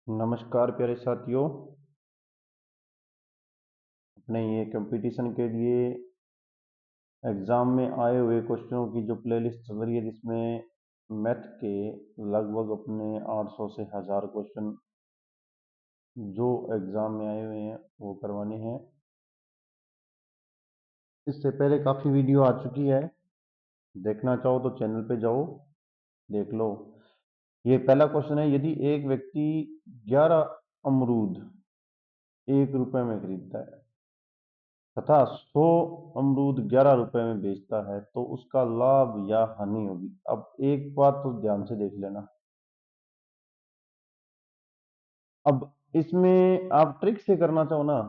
नमस्कार प्यारे साथियों। अपने ये कंपटीशन के लिए एग्ज़ाम में आए हुए क्वेश्चनों की जो प्लेलिस्ट चल रही है, जिसमें मैथ के लगभग अपने 800 से 1000 क्वेश्चन जो एग्ज़ाम में आए हुए हैं वो करवाने हैं। इससे पहले काफ़ी वीडियो आ चुकी है, देखना चाहो तो चैनल पे जाओ, देख लो। ये पहला क्वेश्चन है, यदि एक व्यक्ति 11 अमरूद 1 रुपए में खरीदता है तथा 100 अमरूद 11 रुपए में बेचता है तो उसका लाभ या हानि होगी। अब एक बात तो ध्यान से देख लेना। अब इसमें आप ट्रिक से करना चाहो ना,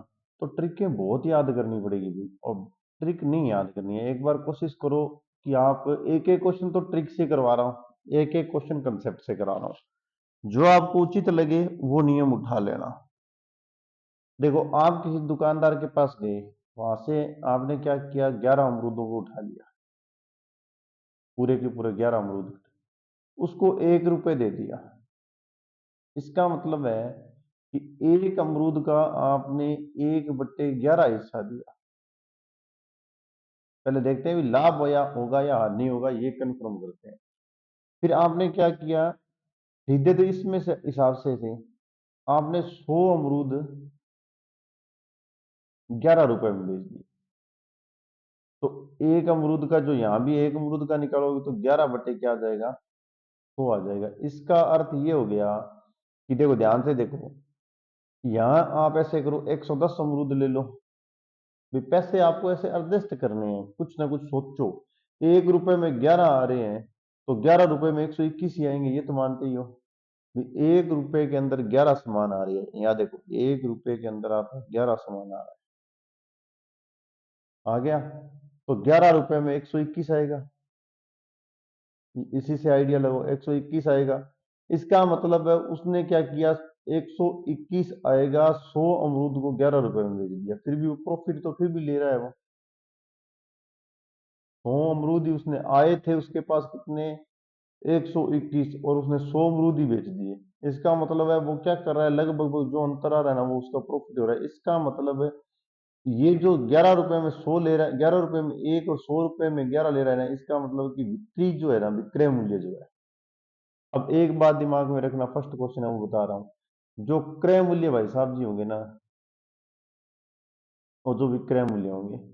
तो ट्रिकें बहुत याद करनी पड़ेगी भाई। और ट्रिक नहीं याद करनी है, एक बार कोशिश करो कि आप एक एक क्वेश्चन तो ट्रिक से करवा रहा हूं, एक एक क्वेश्चन कंसेप्ट से करा रहा हूं, जो आपको उचित लगे वो नियम उठा लेना। देखो, आप किसी दुकानदार के पास गए, वहां से आपने क्या किया, 11 अमरूदों को उठा लिया, पूरे के पूरे 11 अमरूद, उसको 1 रुपए दे दिया। इसका मतलब है कि एक अमरूद का आपने 1/11 हिस्सा दिया। पहले देखते हैं भी लाभ होगा या हानि होगा, ये कंफर्म करते हैं। फिर आपने क्या किया, सीधे तो इसमें से हिसाब से थे, आपने 100 अमरूद 11 रुपए में बेच दिए। तो एक अमरूद का जो यहां भी एक अमरूद का निकालोगे तो 11 क्या आ जाएगा, 100 आ जाएगा। इसका अर्थ ये हो गया कि देखो, ध्यान से देखो, यहां आप ऐसे करो, 110 अमरूद ले लो भी। पैसे आपको ऐसे एडजस्ट करने हैं, कुछ ना कुछ सोचो। 1 रुपए में 11 आ रहे हैं तो 11 रुपए में 121 ही आएंगे, ये तो मानते ही हो भी। 1 रुपए के अंदर 11 सामान आ रही है, यहाँ देखो, 1 रुपए के अंदर आपका 11 सामान आ रहा है, आ गया। तो 11 रुपए में 121 आएगा, इसी से आइडिया लगो, 121 आएगा। इसका मतलब है उसने क्या किया, 121 आएगा, 100 अमरूद को 11 रुपए में बेच दिया। फिर भी वो प्रॉफिट तो फिर भी ले रहा है वो। 100 अमरूद ही उसने आए थे उसके पास कितने, 121, और उसने 100 अमरूद ही बेच दिए। इसका मतलब है वो क्या कर रहा है, लगभग जो अंतर आ रहा है ना, वो उसका प्रॉफिट हो रहा है। इसका मतलब है ये जो 11 रुपए में 100 ले रहा है, 11 रुपए में एक और 100 रुपए में 11 ले रहा है ना, इसका मतलब कि बिक्री जो है ना, विक्रय मूल्य जो है। अब एक बात दिमाग में रखना, फर्स्ट क्वेश्चन है वो बता रहा हूं, जो क्रय मूल्य भाई साहब जी होंगे ना, और जो विक्रय मूल्य होंगे,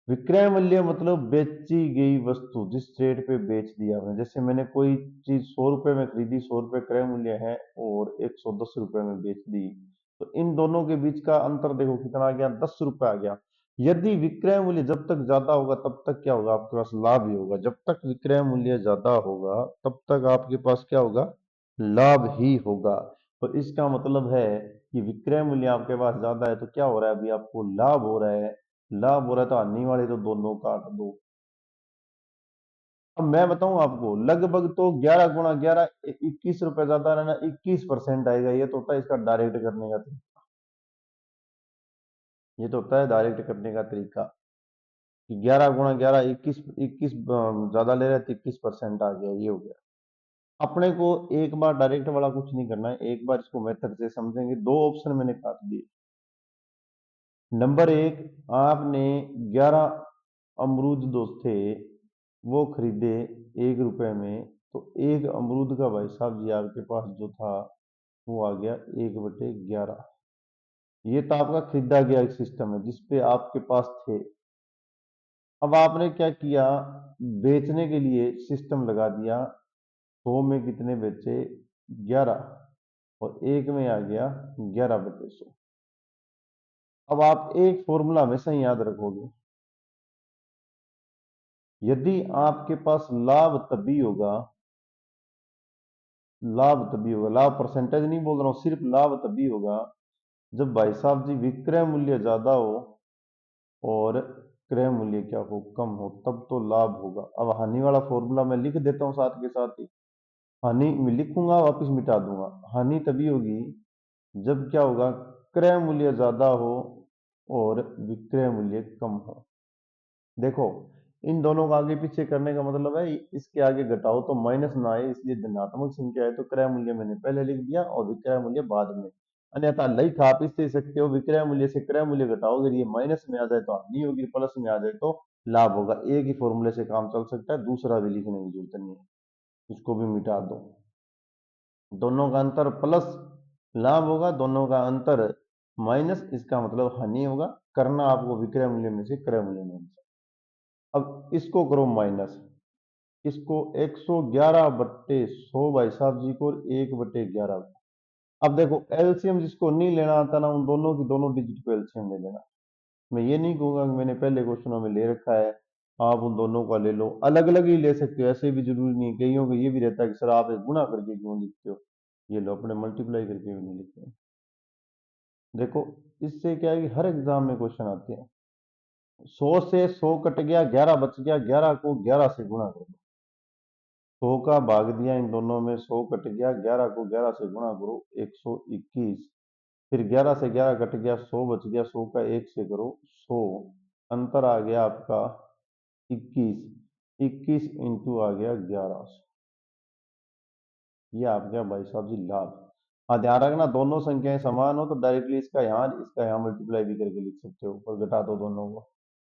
विक्रय मूल्य मतलब बेची गई वस्तु जिस रेट पे बेच दिया आपने। जैसे मैंने कोई चीज 100 रुपए में खरीदी, 100 रुपए क्रय मूल्य है, और 110 रुपए में बेच दी, तो इन दोनों के बीच का अंतर देखो कितना आ गया, 10 रुपए आ गया। यदि विक्रय मूल्य जब तक ज्यादा होगा तब तक क्या होगा, आपके पास लाभ ही होगा। जब तक विक्रय मूल्य ज्यादा होगा तब तक आपके पास क्या होगा, लाभ ही होगा। तो इसका मतलब है कि विक्रय मूल्य आपके पास ज्यादा है तो क्या हो रहा है, अभी आपको लाभ हो रहा है। लाभ हो रहा है तो आने वाले तो दोनों काट दो। अब मैं बताऊं आपको, लगभग तो 11 गुणा 11, 21 रुपए ज्यादा रहना, 21% आएगा। ये तो होता है इसका डायरेक्ट करने का तरीका, ये तो होता है डायरेक्ट करने का तरीका कि 11 गुणा 11, 21 ज्यादा ले रहे हैं तो 21% आ गया, ये हो गया। अपने को एक बार डायरेक्ट वाला कुछ नहीं करना है, एक बार इसको मेथड से समझेंगे। दो ऑप्शन मैंने काट दिए। नंबर एक, आपने 11 अमरूद दोस्त थे, वो खरीदे 1 रुपए में, तो एक अमरूद का भाई साहब जी आपके पास जो था वो आ गया 1/11। ये तो आपका खरीदा गया एक सिस्टम है जिसपे आपके पास थे। अब आपने क्या किया, बेचने के लिए सिस्टम लगा दिया। 100 में कितने बेचे, 11, और एक में आ गया 11/100। अब आप एक फॉर्मूला हमेशा ही याद रखोगे, यदि आपके पास लाभ तभी होगा, लाभ परसेंटेज नहीं बोल रहा हूं, सिर्फ लाभ तभी होगा जब भाई साहब जी विक्रय मूल्य ज्यादा हो और क्रय मूल्य क्या हो, कम हो, तब तो लाभ होगा। अब हानि वाला फॉर्मूला मैं लिख देता हूं साथ के साथ ही। हानि मैं लिखूंगा, वापस मिटा दूंगा। हानि तभी होगी जब क्या होगा, क्रय मूल्य ज्यादा हो और विक्रय मूल्य कम हो। देखो, इन दोनों का आगे पीछे करने का मतलब है इसके आगे घटाओ तो माइनस ना आए, इसलिए धनात्मक संख्या है तो क्रय मूल्य मैंने पहले लिख दिया और विक्रय मूल्य बाद में। अन्यथा लिख आप इससे सकते हो, विक्रय मूल्य से क्रय मूल्य घटाओगे, ये माइनस में आ जाए तो हानि होगी, प्लस में आ जाए तो लाभ होगा। एक ही फॉर्मूले से काम चल सकता है, दूसरा भी लिखने की जरूरत नहीं है, इसको भी मिटा दो। दोनों का अंतर प्लस लाभ होगा, दोनों का अंतर माइनस, इसका मतलब हानि होगा। करना आपको विक्रय मूल्य में से क्रय मूल्य में से। अब इसको करो माइनस, इसको 111 बट्टे 100 भाई साहब जी को 1/11। अब देखो एलसीएम जिसको नहीं लेना आता ना, उन दोनों की दोनों डिजिट को एलसीएम ले लेना। मैं ये नहीं कहूंगा कि मैंने पहले क्वेश्चनों में ले रखा है, आप उन दोनों का ले लो, अलग अलग ही ले सकते हो, ऐसे भी जरूरी नहीं। कईयों को ये भी रहता है कि सर आप एक गुणा करके क्यों लिखते हो, ये लो अपने मल्टीप्लाई करके भी नहीं लिखते। देखो इससे क्या है कि हर एग्जाम में क्वेश्चन आते हैं, 100 से 100 कट गया, 11 बच गया, 11 को 11 से गुणा कर दो। 100 का भाग दिया इन दोनों में, 100 कट गया, 11 को 11 से गुणा करो 121, फिर 11 से 11 कट गया, 100 बच गया, 100 का 1 से करो 100, अंतर आ गया आपका 21, 21 इंटू आ गया 1100। ये आ गया भाई साहब जी लाभ। हाँ ध्यान रखना, दोनों संख्याएं समान हो तो डायरेक्टली इसका यहाँ मल्टीप्लाई भी करके लिख सकते हो, ऊपर घटा दो दोनों को।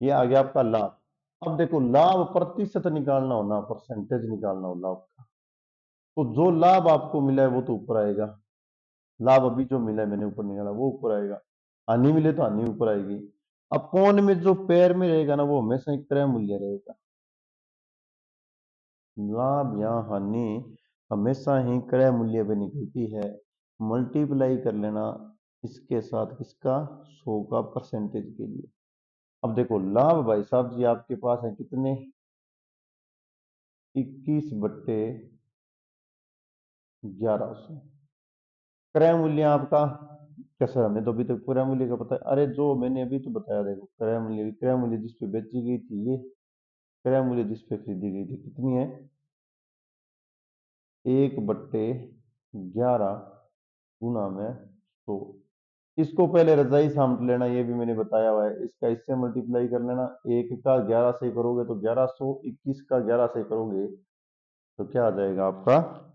ये आ गया आपका लाभ। अब देखो लाभ प्रतिशत निकालना हो ना, परसेंटेज निकालना हो लाभ का, तो जो लाभ आपको मिला है वो तो ऊपर आएगा। लाभ अभी जो मिला है मैंने ऊपर निकाला वो ऊपर आएगा, हानि मिले तो हानि ऊपर आएगी। अब कौन में जो पेयर में रहेगा ना वो हमेशा एक क्रय मूल्य रहेगा। लाभ या हानि हमेशा ही क्रय मूल्य पे निकलती है। मल्टीप्लाई कर लेना इसके साथ किसका, 100 का परसेंटेज के लिए। अब देखो लाभ भाई साहब जी आपके पास है कितने, 21/1100। क्रय मूल्य आपका कैसा, हमें तो अभी तक क्रय मूल्य का पता है। अरे जो मैंने अभी तो बताया, देखो क्रय मूल्य जिस पे बेची गई थी ये, क्रय मूल्य जिस पे खरीदी गई थी कितनी है, 1/11 गुना में 100। इसको पहले रजाई सामट लेना, ये भी मैंने बताया हुआ है, इसका इससे मल्टीप्लाई कर लेना। 1 का 11 से करोगे तो 1100, 21 का 11 से करोगे तो क्या आ जाएगा आपका,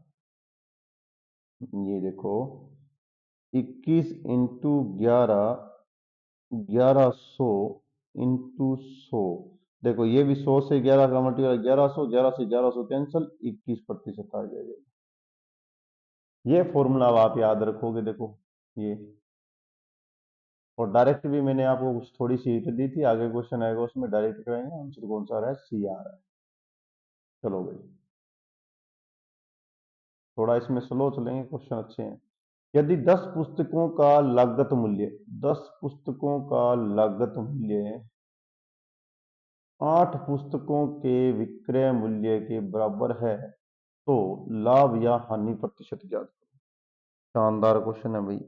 ये देखो 21 इंटू 11, 1100 इंटू 100। देखो ये भी 100 से 11 का मल्टीप्लाई, 1100, 11 से 1100 कैंसल, 21% आ जाएगा। ये फॉर्मूला अब आप याद रखोगे, देखो ये। और डायरेक्ट भी मैंने आपको कुछ थोड़ी सी हिंट दी थी, आगे क्वेश्चन आएगा उसमें डायरेक्ट कराएंगे, आंसर कौन सा आ रहा है, सी आ रहा है। चलो भाई थोड़ा इसमें स्लो चलेंगे, क्वेश्चन अच्छे हैं। यदि 10 पुस्तकों का लागत मूल्य, 10 पुस्तकों का लागत मूल्य 8 पुस्तकों के विक्रय मूल्य के बराबर है तो लाभ या हानि प्रतिशत ज्ञात करो। शानदार क्वेश्चन है भाई।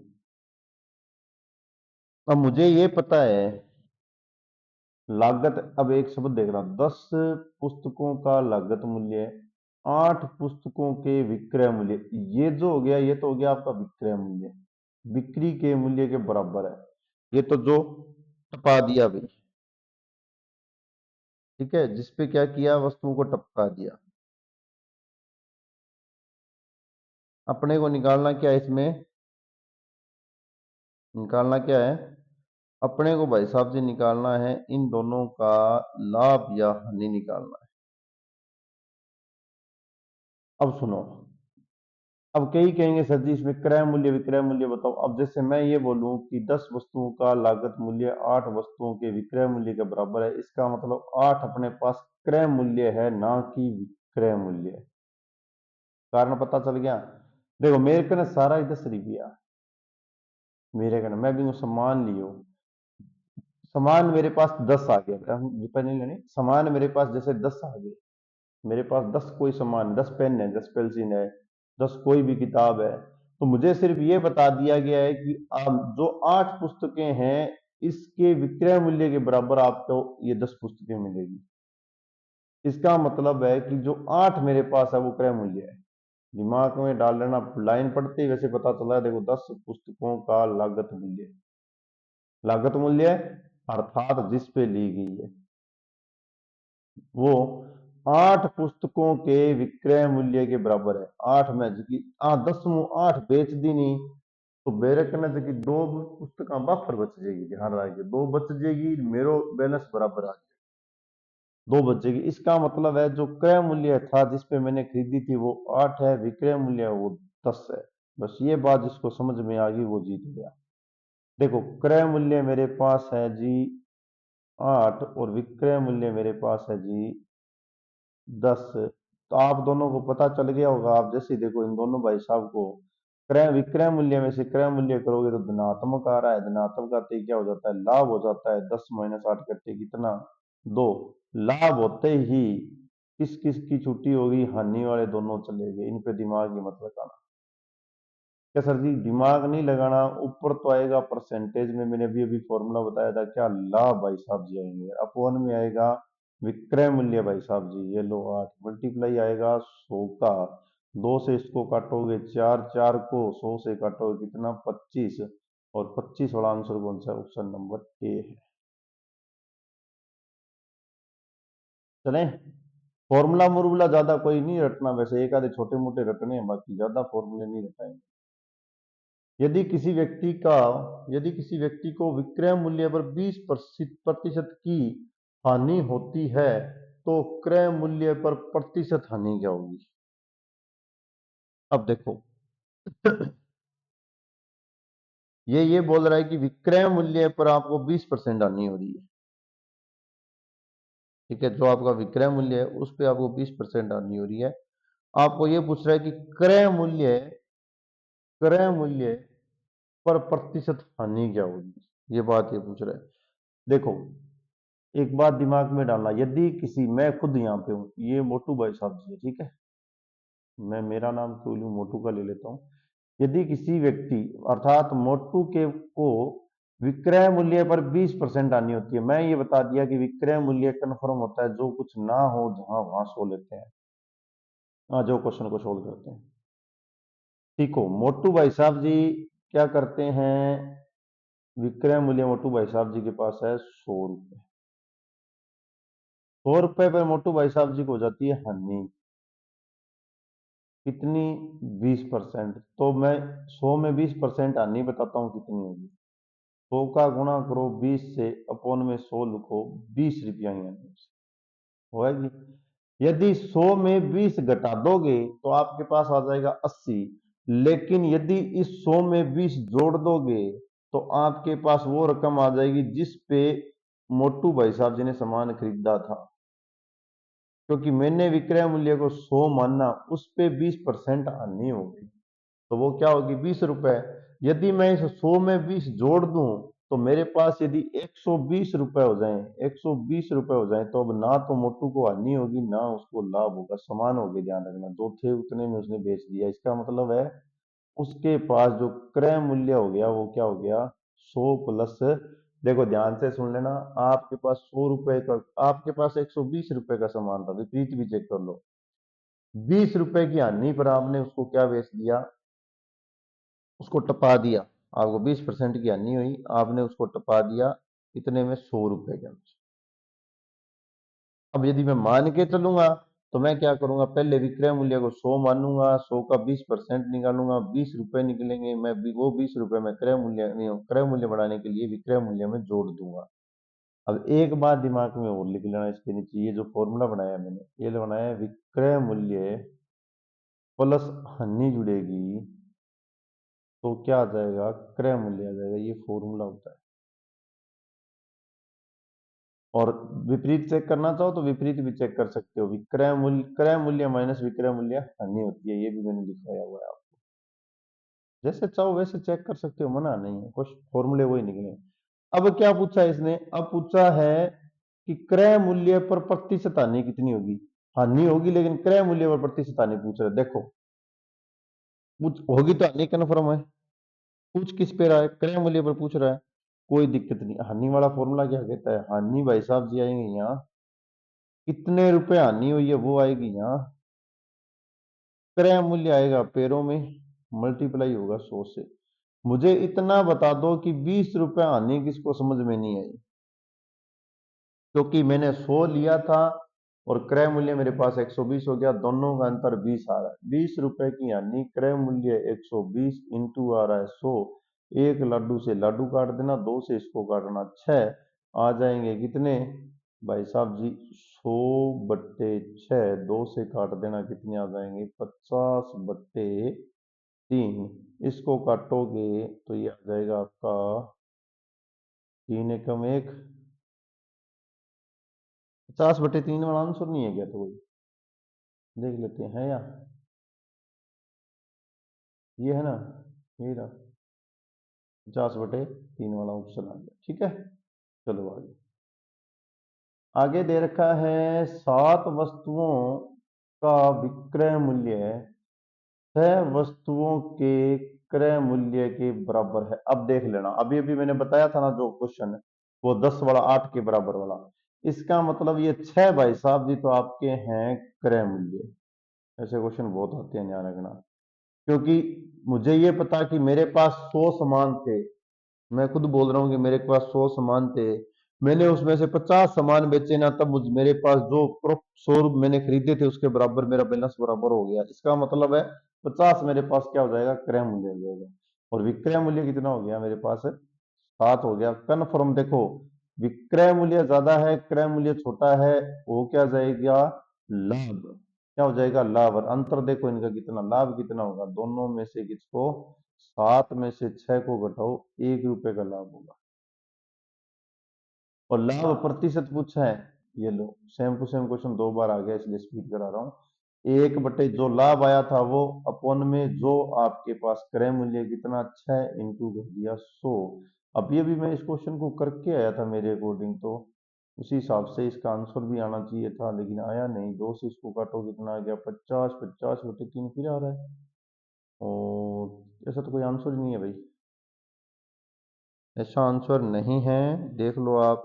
अब मुझे ये पता है लागत, अब एक शब्द देख रहा हूं, 10 पुस्तकों का लागत मूल्य, 8 पुस्तकों के विक्रय मूल्य, ये जो हो गया ये तो हो गया आपका विक्रय मूल्य, बिक्री के मूल्य के बराबर है। ये तो जो टपा दिया भाई, ठीक है, जिसपे क्या किया, वस्तुओं को टपका दिया। अपने को निकालना क्या है इसमें, निकालना क्या है, अपने को भाई साहब जी निकालना है इन दोनों का लाभ या हानि निकालना है। अब सुनो, अब कई कहेंगे सर जी इसमें क्रय मूल्य विक्रय मूल्य बताओ। अब जैसे मैं ये बोलूं कि 10 वस्तुओं का लागत मूल्य 8 वस्तुओं के विक्रय मूल्य के बराबर है, इसका मतलब 8 अपने पास क्रय मूल्य है ना कि विक्रय मूल्य है। कारण पता चल गया। देखो मेरे कने सारा 10 रुपया, मेरे कने मैं भी सामान लियो, सामान मेरे पास 10 आ गया, रुपये नहीं लेने, सामान मेरे पास जैसे 10 आ गए, मेरे पास 10 कोई सामान, 10 पेन है, 10 पेंसिल है, 10 कोई भी किताब है, तो मुझे सिर्फ ये बता दिया गया है कि आप जो 8 पुस्तकें हैं इसके विक्रय मूल्य के बराबर आपको ये 10 पुस्तकें मिलेगी। इसका मतलब है कि जो 8 मेरे पास है वो क्रय मूल्य है। दिमाग में डाल लेना, लाइन पढ़ते ही वैसे पता चला है। देखो 10 पुस्तकों का लागत मूल्य, लागत मूल्य अर्थात जिस पे ली गई है, वो 8 पुस्तकों के विक्रय मूल्य के बराबर है। 8 में जी 10 8 बेच दी नहीं तो मेरे कहने से कि 2 पुस्तक बाफर बच जाएगी, ध्यान रखिए 2 बच जाएगी, मेरो बैलेंस बराबर आ जाएगा, 2 बच जाएगी। इसका मतलब है जो क्रय मूल्य था जिस पे मैंने खरीदी थी वो 8 है, विक्रय मूल्य वो 10 है। बस ये बात जिसको समझ में आ गई वो जीत गया। देखो क्रय मूल्य मेरे पास है जी 8 और विक्रय मूल्य मेरे पास है जी 10। तो आप दोनों को पता चल गया होगा, आप जैसे ही देखो इन दोनों भाई साहब को क्रय विक्रय मूल्य में से क्रय मूल्य करोगे तो धनात्मक आ रहा है, धनात्मक आते ही क्या हो जाता है, लाभ हो जाता है। 10 - 8 करते कितना, 2। लाभ होते ही किस किस की छुट्टी होगी, हानि वाले दोनों चले गए, इन पे दिमाग ही मत लगाना। क्या सर जी दिमाग नहीं लगाना, ऊपर तो आएगा परसेंटेज में, मैंने अभी अभी फॉर्मूला बताया था, क्या लाभ भाई साहब जी आएंगे, अपवन में आएगा विक्रय मूल्य भाई साहब जी, ये लो 8 मल्टीप्लाई आएगा 100 का, 2 से इसको काटोगे 4, 4 को 100 से काटोगे कितना 25, और 25 वाला आंसर कौन सा है, ऑप्शन नंबर ए है। चलें, फॉर्मूला मुर्मूला ज्यादा कोई नहीं रटना, वैसे एक आधे छोटे मोटे रटने हैं, बाकी ज्यादा फॉर्मूले नहीं रटाएंगे। यदि किसी व्यक्ति का यदि किसी व्यक्ति को विक्रय मूल्य पर 20% की हानि होती है तो क्रय मूल्य पर प्रतिशत हानि क्या होगी। अब देखो ये बोल रहा है कि विक्रय मूल्य पर आपको 20% हानि हो रही है, ठीक है, जो आपका विक्रय मूल्य है उस पर आपको 20% हानि हो रही है। आपको ये पूछ रहा है कि क्रय मूल्य पर प्रतिशत हानि क्या होगी, ये बात ये पूछ रहा है। देखो एक बात दिमाग में डालना, यदि किसी, मैं खुद यहाँ पे हूँ, ये मोटू भाई साहब जी है, ठीक है, मैं मेरा नाम क्यों लूं, मोटू का ले लेता हूँ। यदि किसी व्यक्ति अर्थात मोटू के को विक्रय मूल्य पर 20% आनी होती है, मैं ये बता दिया कि विक्रय मूल्य कन्फर्म होता है जो कुछ ना हो जहां वहां सो लेते हैं। हाँ, जो क्वेश्चन को सोल्व करते हैं। ठीक हो, मोटू भाई साहब जी क्या करते हैं, विक्रय मूल्य मोटू भाई साहब जी के पास है 100 रुपए। 100 रुपए पर मोटू भाई साहब जी को हो जाती है हानि कितनी, 20%। तो मैं 100 में 20% हानि बताता हूँ कितनी होगी। 100 का गुणा करो 20 से, अपोन में 100 लिखो, 20 रुपया ही हानि होगी। यदि 100 में 20 घटा दोगे तो आपके पास आ जाएगा 80, लेकिन यदि इस 100 में 20 जोड़ दोगे तो आपके पास वो रकम आ जाएगी जिस पे मोटू भाई साहब जी ने सामान खरीदा था। क्योंकि मैंने विक्रय मूल्य को 100 माना, उस पे 20% हानि होगी, तो वो क्या होगी 20 रुपए। यदि मैं इस 100 में 20 जोड़ दूं तो मेरे पास यदि 120 रुपए हो जाएं, 120 रुपए हो जाएं, तो अब ना तो मोटू को हानि होगी ना उसको लाभ होगा, समान होगी, ध्यान रखना, जो थे उतने में उसने बेच दिया। इसका मतलब है उसके पास जो क्रय मूल्य हो गया वो क्या हो गया, 100 प्लस, देखो ध्यान से सुन लेना, आपके पास 100 रुपए का, आपके पास 120 रुपए का सामान था, विपरीत भी चेक कर लो, 20 रुपए की हानि पर आपने उसको क्या बेच दिया, उसको टपा दिया। आपको 20% की हानि हुई, आपने उसको टपा दिया कितने में, 100 रुपए के अंदर। अब यदि मैं मान के चलूंगा तो मैं क्या करूंगा, पहले विक्रय मूल्य को 100 मानूंगा, 100 का 20% निकालूंगा, 20 रुपए निकलेंगे, मैं वो 20 रुपए में क्रय मूल्य बढ़ाने के लिए विक्रय मूल्य में जोड़ दूंगा। अब एक बात दिमाग में और लिख लेना इसके नीचे, ये जो फॉर्मूला बनाया मैंने, ये बनाया विक्रय मूल्य प्लस हानि जुड़ेगी तो क्या आ जाएगा, क्रय मूल्य आ जाएगा, ये फॉर्मूला होता है। और विपरीत चेक करना चाहो तो विपरीत भी चेक कर सकते हो, क्रय मूल्य माइनस विक्रय मूल्य हानि होती है, ये भी मैंने दिखाया हुआ है आपको, जैसे चाहो वैसे चेक कर सकते हो, मना नहीं है, कुछ फॉर्मूले वही निकले। अब क्या पूछा इसने, अब पूछा है कि क्रय मूल्य पर प्रतिशत हानि कितनी होगी, हानि होगी लेकिन क्रय मूल्य पर प्रतिशत हानि पूछ रहा है। देखो पूछ होगी तो हानि कन्फर्म है, पूछ किस पे रहा है, क्रय मूल्य पर पूछ रहा है, कोई दिक्कत नहीं। हानि वाला फॉर्मूला क्या कहता है, हानि भाई साहब जी आएंगे यहाँ, कितने रुपए हानि हुई है वो आएगी यहाँ, क्रय मूल्य आएगा पैरों में, मल्टीप्लाई होगा 100 से। मुझे इतना बता दो कि 20 रुपए हानि किसको समझ में नहीं आई, क्योंकि मैंने 100 लिया था, और क्रय मूल्य मेरे पास 120 हो गया, दोनों का अंतर 20 आ रहा है। 20 रुपए की यानी क्रय मूल्य 120 इंटू आ रहा है 100। एक लड्डू से लड्डू काट देना, दो से इसको काटना 6, आ जाएंगे कितने भाई साहब जी? 100/6, दो से काट देना, कितने आ जाएंगे? 50/3। इसको काटोगे तो ये आ जाएगा आपका 3 एकम 1। 50/3 वाला आंसर नहीं है क्या? तो कोई देख लेते हैं या ये है ना, ये रहा 50/3 वाला ऑप्शन आ गया। ठीक है, चलो आगे। आगे दे रखा है 7 वस्तुओं का विक्रय मूल्य 6 वस्तुओं के क्रय मूल्य के बराबर है। अब देख लेना, अभी अभी मैंने बताया था ना जो क्वेश्चन है वो 10 वाला 8 के बराबर वाला। इसका मतलब ये 6 भाई साहब जी तो आपके हैं क्रय मूल्य। ऐसे क्वेश्चन बहुत आते हैं, ध्यान रखना। क्योंकि मुझे ये पता कि मेरे पास 100 सामान थे, मैं खुद बोल रहा हूँ कि मेरे पास 100 सामान थे, मैंने उसमें से 50 सामान बेचे ना, तब मुझ मेरे पास जो 100 मैंने खरीदे थे उसके बराबर मेरा बैलेंस बराबर हो गया। इसका मतलब है 50 मेरे पास क्या हो जाएगा? क्रय मूल्य हो जाएगा। और विक्रय मूल्य कितना हो गया मेरे पास? 7 हो गया। कन्फर्म देखो, विक्रय मूल्य ज्यादा है, क्रय मूल्य छोटा है, वो क्या जाएगा? लाभ। क्या हो जाएगा? लाभ। और अंतर देखो इनका कितना, लाभ कितना होगा? दोनों में से किसको? 7 में से 6 को घटाओ, 1 रुपए का लाभ होगा। और लाभ प्रतिशत पूछा है, ये लो सेम टू सेम क्वेश्चन 2 बार आ गया इसलिए स्पीड करा रहा हूँ। 1/, जो लाभ आया था वो अपॉन में जो आपके पास क्रय मूल्य कितना? 6 इंटू कर दिया 100। अब ये भी मैं इस क्वेश्चन को करके आया था मेरे अकॉर्डिंग, तो उसी हिसाब से इसका आंसर भी आना चाहिए था, लेकिन आया नहीं। 2 से इसको काटो, कितना आ गया? 50। 50/3 फिर आ रहा है, और ऐसा तो कोई आंसर ही नहीं है भाई। ऐसा आंसर नहीं है, देख लो आप।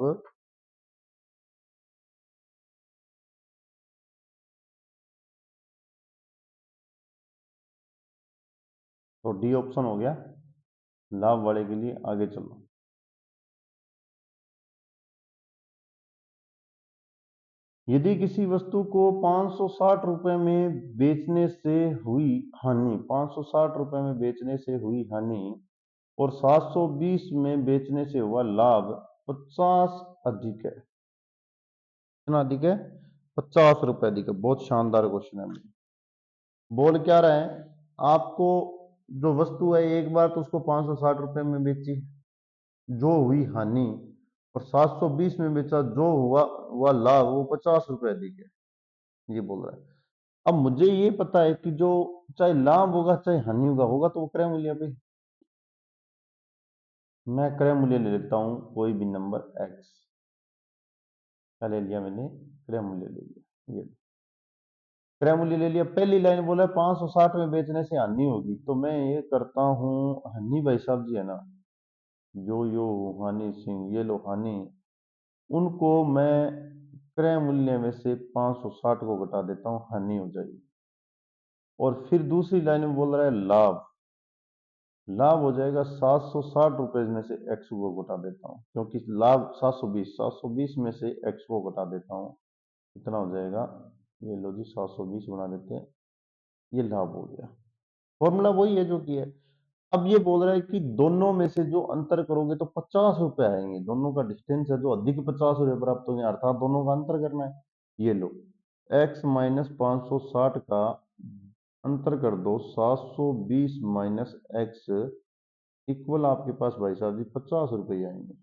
तो डी ऑप्शन हो गया लाभ वाले के लिए। आगे चलो। यदि किसी वस्तु को 560 रुपए में बेचने से हुई हानि, 560 रुपए में बेचने से हुई हानि और 720 में बेचने से हुआ लाभ 50 अधिक है। कितना अधिक है? 50 रुपए अधिक है। बहुत शानदार क्वेश्चन है। बोल क्या रहा है आपको? जो वस्तु है एक बार तो उसको 560 रुपए में बेची, जो हुई हानि, और 720 में बेचा, जो हुआ लाभ, वो 50 रुपए अधिक है, ये बोल रहा है। अब मुझे ये पता है कि जो चाहे लाभ होगा चाहे हानि होगा तो वो क्रय मूल्य पे। मैं क्रय मूल्य ले लेता हूं, कोई भी नंबर एक्स। क्या ले लिया मैंने? क्रय मूल्य ले लिया। ये क्रय मूल्य ले लिया। पहली लाइन बोला 560 में बेचने से हानि होगी, तो मैं ये करता हूं, हनी भाई साहब जी है ना, यो हानि सिंह, ये लो हानि, उनको मैं क्रय मूल्य में से 560 को घटा देता हूं, हानि हो जाएगी। और फिर दूसरी लाइन में बोल रहा है लाभ। लाभ हो जाएगा 760 रुपए में से एक्स को घटा देता हूँ, क्योंकि लाभ 720 में से एक्स को घटा देता हूँ, कितना हो जाएगा? ये लो जी 720 बना देते हैं, ये लाभ हो गया। फॉर्मूला वही है जो कि है। अब ये बोल रहा है कि दोनों में से जो अंतर करोगे तो 50 रुपए आएंगे, दोनों का डिस्टेंस है जो अधिक 50 रुपए प्राप्त होंगे, अर्थात दोनों का अंतर करना है। ये लो x माइनस 560 का अंतर कर दो 720 माइनस एक्स, इक्वल आपके पास भाई साहब जी 50 रुपये आएंगे।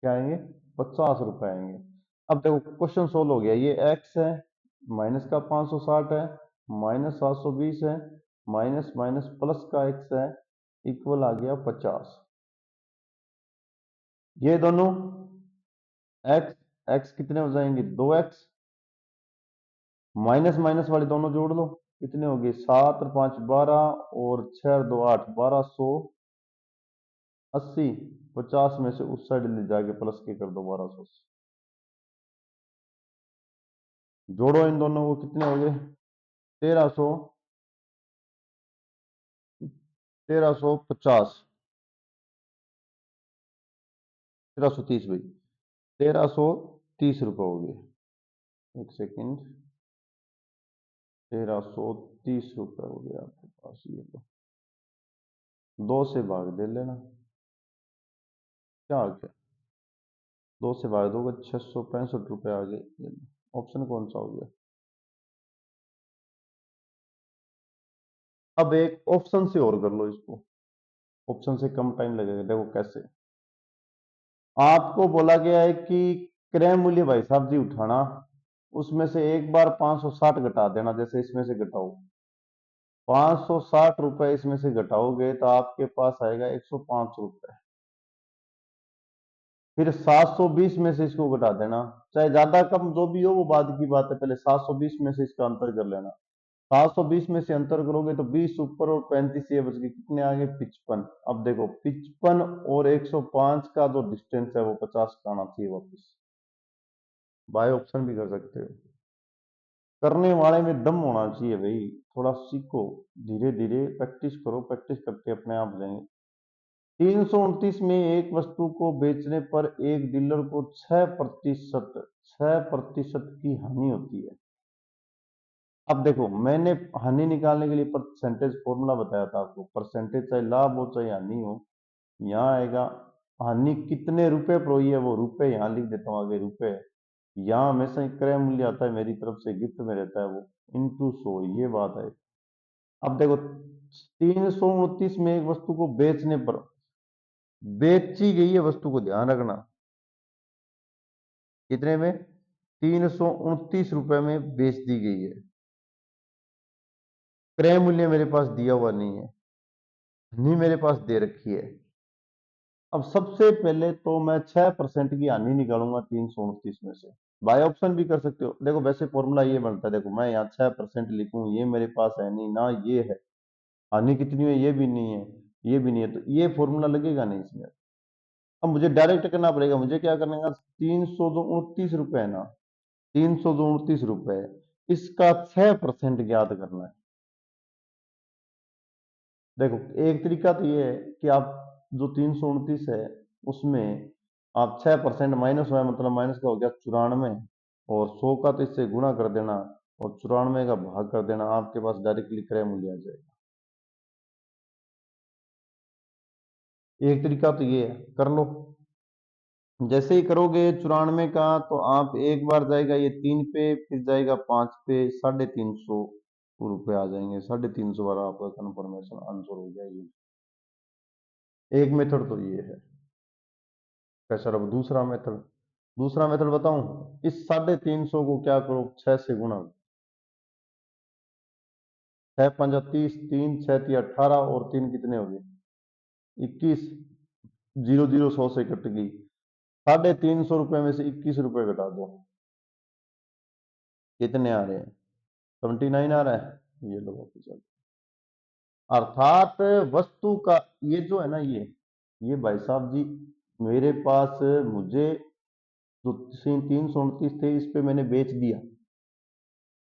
क्या आएंगे? 50 रुपए आएंगे। अब देखो क्वेश्चन सोल्व हो गया। ये x है, माइनस का 560 है, माइनस 720 है, माइनस माइनस प्लस का x है, इक्वल आ गया 50। ये दोनों x x कितने हो जाएंगे? 2x, माइनस माइनस वाले दोनों जोड़ लो, कितने हो गए? 7 और 5 12, और 6 और 2 8, 1280। 50 में से उस साइड ले जाके प्लस के कर दो 1200। जोड़ो इन दोनों को, कितने हो गए? 1300, 1350, 1330 भाई। 1330 रुपये हो गए। एक सेकेंड, 1330 रुपये हो गया आपके पास। ये तो 2 से भाग दे लेना, क्या आ गया? 2 से भाग दोगे 665 रुपये आ गए। ऑप्शन कौन सा हो गया? अब एक ऑप्शन से और कर लो इसको, ऑप्शन से कम टाइम लगेगा। देखो कैसे, आपको बोला गया है कि क्रय मूल्य भाई साहब जी उठाना, उसमें से एक बार 560 घटा देना। जैसे इसमें से घटाओ 560 रुपए, इसमें से घटाओगे तो आपके पास आएगा 105 रुपए। फिर 720 में से इसको घटा देना, चाहे ज्यादा कम जो भी हो वो बाद की बात है, पहले 720 में से इसका अंतर कर लेना। 720 में से अंतर करोगे तो 20 ऊपर और 35 ये बच गए, कितने आगे? 55। अब देखो 55 और 105 का जो डिस्टेंस है वो 50 का आना चाहिए वापस। बाय ऑप्शन भी कर सकते हो। करने वाले में दम होना चाहिए भाई, थोड़ा सीखो, धीरे धीरे प्रैक्टिस करो, प्रैक्टिस करके अपने आप जाएंगे। 329 में एक वस्तु को बेचने पर एक डीलर को 6% की हानि होती है। अब देखो, मैंने हानि निकालने के लिए परसेंटेज फॉर्मूला बताया था आपको। परसेंटेज चाहे लाभ हो चाहे हानि हो, यहाँ आएगा हानि कितने रुपए पर हुई है, वो रुपए यहाँ लिख देता हूँ आगे, रुपए। यहाँ हमेशा क्रय मूल्य आता है मेरी तरफ से, गिफ्ट में रहता है वो, इंटू 100, ये बात है। अब देखो 329 में एक वस्तु को बेचने पर, बेची गई है वस्तु को ध्यान रखना, कितने में? 329 रुपए में बेच दी गई है। क्रय मूल्य मेरे पास दिया हुआ नहीं है, नहीं मेरे पास दे रखी है। अब सबसे पहले तो मैं 6% की हानि निकालूंगा 329 में से। बाय ऑप्शन भी कर सकते हो। देखो वैसे फॉर्मूला ये बनता है, देखो मैं यहाँ 6% लिखूं, ये मेरे पास है नहीं ना, ये है, हानि कितनी है ये भी नहीं है, ये भी नहीं है, तो ये फॉर्मूला लगेगा नहीं इसमें। अब मुझे डायरेक्ट करना पड़ेगा, मुझे क्या करना है? 329 रुपए है ना, 329 रुपए, इसका 6% ज्ञात करना है। देखो एक तरीका तो ये है कि आप जो 329 है उसमें आप 6% माइनस हुआ, मतलब माइनस का हो गया 94, और 100 का तो इससे गुणा कर देना, और 94 का भाग कर देना, आपके पास डायरेक्टली क्रय मूल्य आ जाएगा। एक तरीका तो ये है, कर लो। जैसे ही करोगे 94 का, तो आप एक बार जाएगा ये 3 पे, फिर जाएगा 5 पे, 350 रुपये आ जाएंगे। 350 बार आपका कन्फर्मेशन आंसर हो जाएगी। एक मेथड तो ये है। कैसा? अब दूसरा मेथड, दूसरा मेथड बताऊं? इस 350 को क्या करो, 6 से गुणा। 6 5 30, 3 6 3 18, और 3 कितने हो गए? 21। 0 0 100 से कट गई। 350 रुपये में से 21 रुपये घटा दो, कितने आ रहे हैं? 79 आ रहा है। ये लो वापस आ गया। अर्थात वस्तु का ये जो है ना, ये भाई साहब जी मेरे पास, मुझे जो 329 थे इस पे मैंने बेच दिया।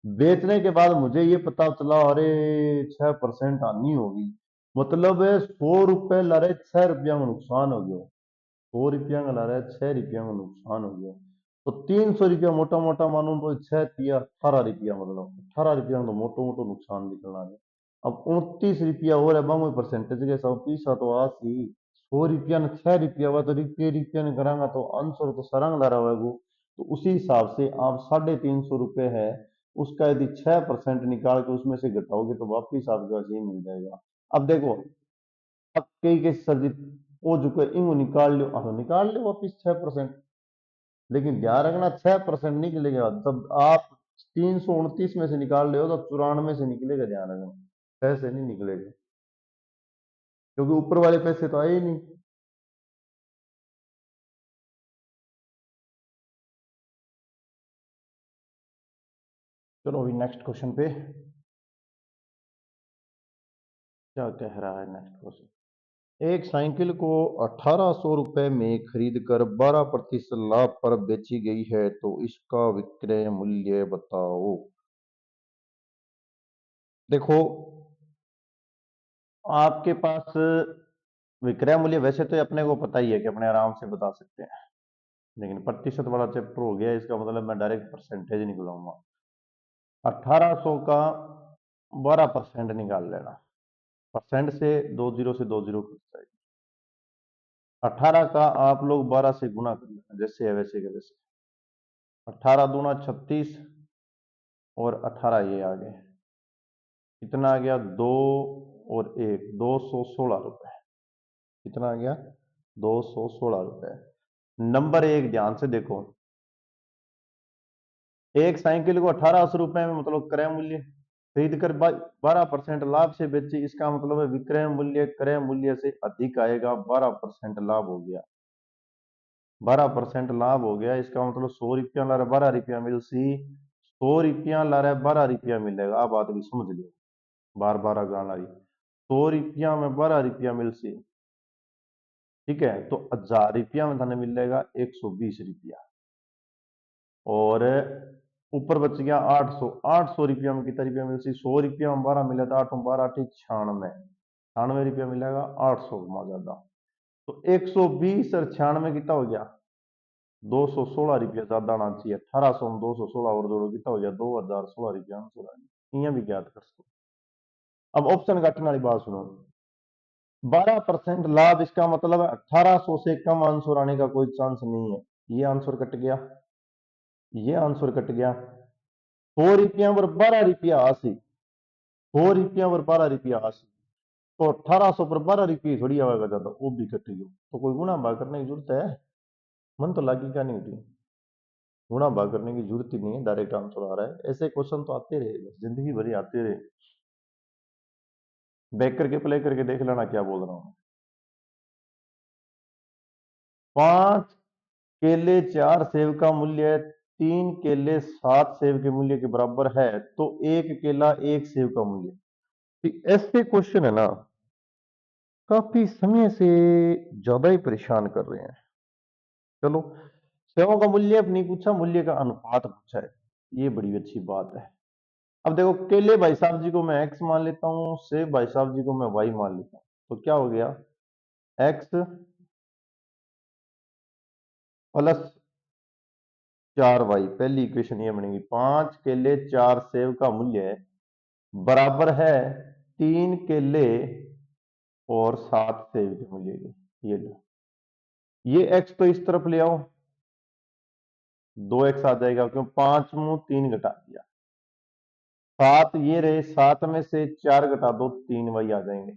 बेचने के बाद मुझे ये पता चला, अरे 6% हानि होगी, मतलब 100 रुपए ला रहे, 6 रुपया में नुकसान हो गया। 100 रुपया का ला रहा है, 6 रुपया में नुकसान हो गया। तो 300 रुपया मोटा मोटा मानो तो 6 3 18 रुपया, मतलब 18 रुपया में तो मोटो मोटो नुकसान निकलना है। अब 29 रुपया और है बांगो परसेंटेज के साथ, पीसा तो 80। 100 रुपया ने 6 रुपया हुआ, तो रुपये रुपया ने करांगा तो आंसर तो सरंग ला रहा है वो। तो उसी हिसाब से आप 350 रुपये है, उसका यदि 6% निकाल के उसमें से घटाओगे तो वापिस आपके पास ये मिल जाएगा। अब देखो, अब कई के सर जी वो जो इंग निकाल लो, हाँ तो निकाल लो वापिस 6%। लेकिन ध्यान रखना 6% निकलेगा जब आप 329 में से निकाल रहे हो, तो 94 से निकलेगा, ध्यान रखना, 6 से नहीं निकलेगा, क्योंकि ऊपर वाले पैसे तो आए ही नहीं। चलो अभी नेक्स्ट क्वेश्चन पे, क्या कह रहा है नेक्स्ट क्वेश्चन? एक साइकिल को 1800 रुपए में खरीद कर 12% लाभ पर बेची गई है, तो इसका विक्रय मूल्य बताओ। देखो आपके पास विक्रय मूल्य वैसे तो अपने को पता ही है कि अपने आराम से बता सकते हैं। लेकिन प्रतिशत वाला चैप्टर हो गया, इसका मतलब मैं डायरेक्ट परसेंटेज निकलाऊंगा। 1800 का 12% निकाल लेना। परसेंट से 20 से 20 कट जाएगी। 18 का आप लोग 12 से गुना कर लेना, जैसे है वैसे के वैसे। 18 दूना 36 और 18 ये आ गए, कितना आ गया, 2 और 1 216 रुपए। कितना आ गया, 216 रुपए। नंबर 1 ध्यान से देखो, एक साइकिल को 1800 रुपए में मतलब क्रय मूल्य, खरीद कर 12% लाभ से बेची, इसका मतलब है विक्रय मूल्य क्रय मूल्य से अधिक आएगा, 12% लाभ हो गया। 12% लाभ हो गया, इसका मतलब 100 रुपया ला रहा 12 रुपया मिल सी, 100 रुपया ला रहा 12 रुपया मिलेगा। आप बात भी समझ लियो, बार बार अगला लाई, 100 रुपया में 12 रुपया मिल सी, ठीक है। तो 1000 रुपया में थाने मिलेगा 120 रुपया, और ऊपर बच गया 800। 800 रुपया में कितना रुपया मिल सी, 100 रुपया में 12 मिला था, 8 में 12 8 96, 96 रुपया मिलेगा, 800 में ज्यादा। तो 120 और 96 कितना हो गया, 216 रुपया ज्यादा आना चाहिए। 1800 में 216 और जोड़ो कितना हो गया, 2016 रुपया आंसर आ गया। इं भी ज्ञात कर सकते। अब ऑप्शन काटने वाली बात सुनो, 12% लाभ, इसका मतलब है 1800 से कम आंसर आने का कोई चांस नहीं है। ये आंसर कट गया, ये आंसर कट गया। 100 रुपया पर 12 रुपया आसी, 100 रुपया पर 12 रुपया आसी, तो 1800 पर 12 रुपये थोड़ी आएगा ज्यादा, वो भी कट गयो। तो कोई गुणा भाग करने की जरूरत है, मन तो लागी क्या नहीं होती, गुणा भाग करने की जरूरत ही नहीं है, डायरेक्ट आंसर आ रहा है। ऐसे क्वेश्चन तो आते रहे, जिंदगी भरी आते रहे। बैक करके प्ले करके देख लेना क्या बोल रहा हूं। 5 केले 4 सेब का मूल्य 3 केले 7 सेब के मूल्य के बराबर है, तो 1 केला 1 सेब का मूल्य। तो ऐसे क्वेश्चन है ना, काफी समय से ज्यादा ही परेशान कर रहे हैं। चलो, सेवों का मूल्य नहीं पूछा, मूल्य का अनुपात पूछा है, ये बड़ी अच्छी बात है। अब देखो, केले भाई साहब जी को मैं एक्स मान लेता हूं, सेब भाई साहब जी को मैं वाई मान लेता हूं, तो क्या हो गया, एक्स प्लस 4 वाई। पहली इक्वेशन ये बनेगी, 5 केले 4 सेब का मूल्य बराबर है 3 केले और 7 सेब के मूल्य के। ये लो, ये एक्स तो इस तरफ ले आओ, 2 एक्स आ जाएगा, क्यों 5 मुंह 3 घटा दिया, 7 ये रहे, 7 में से 4 घटा दो, 3 वाई आ जाएंगे।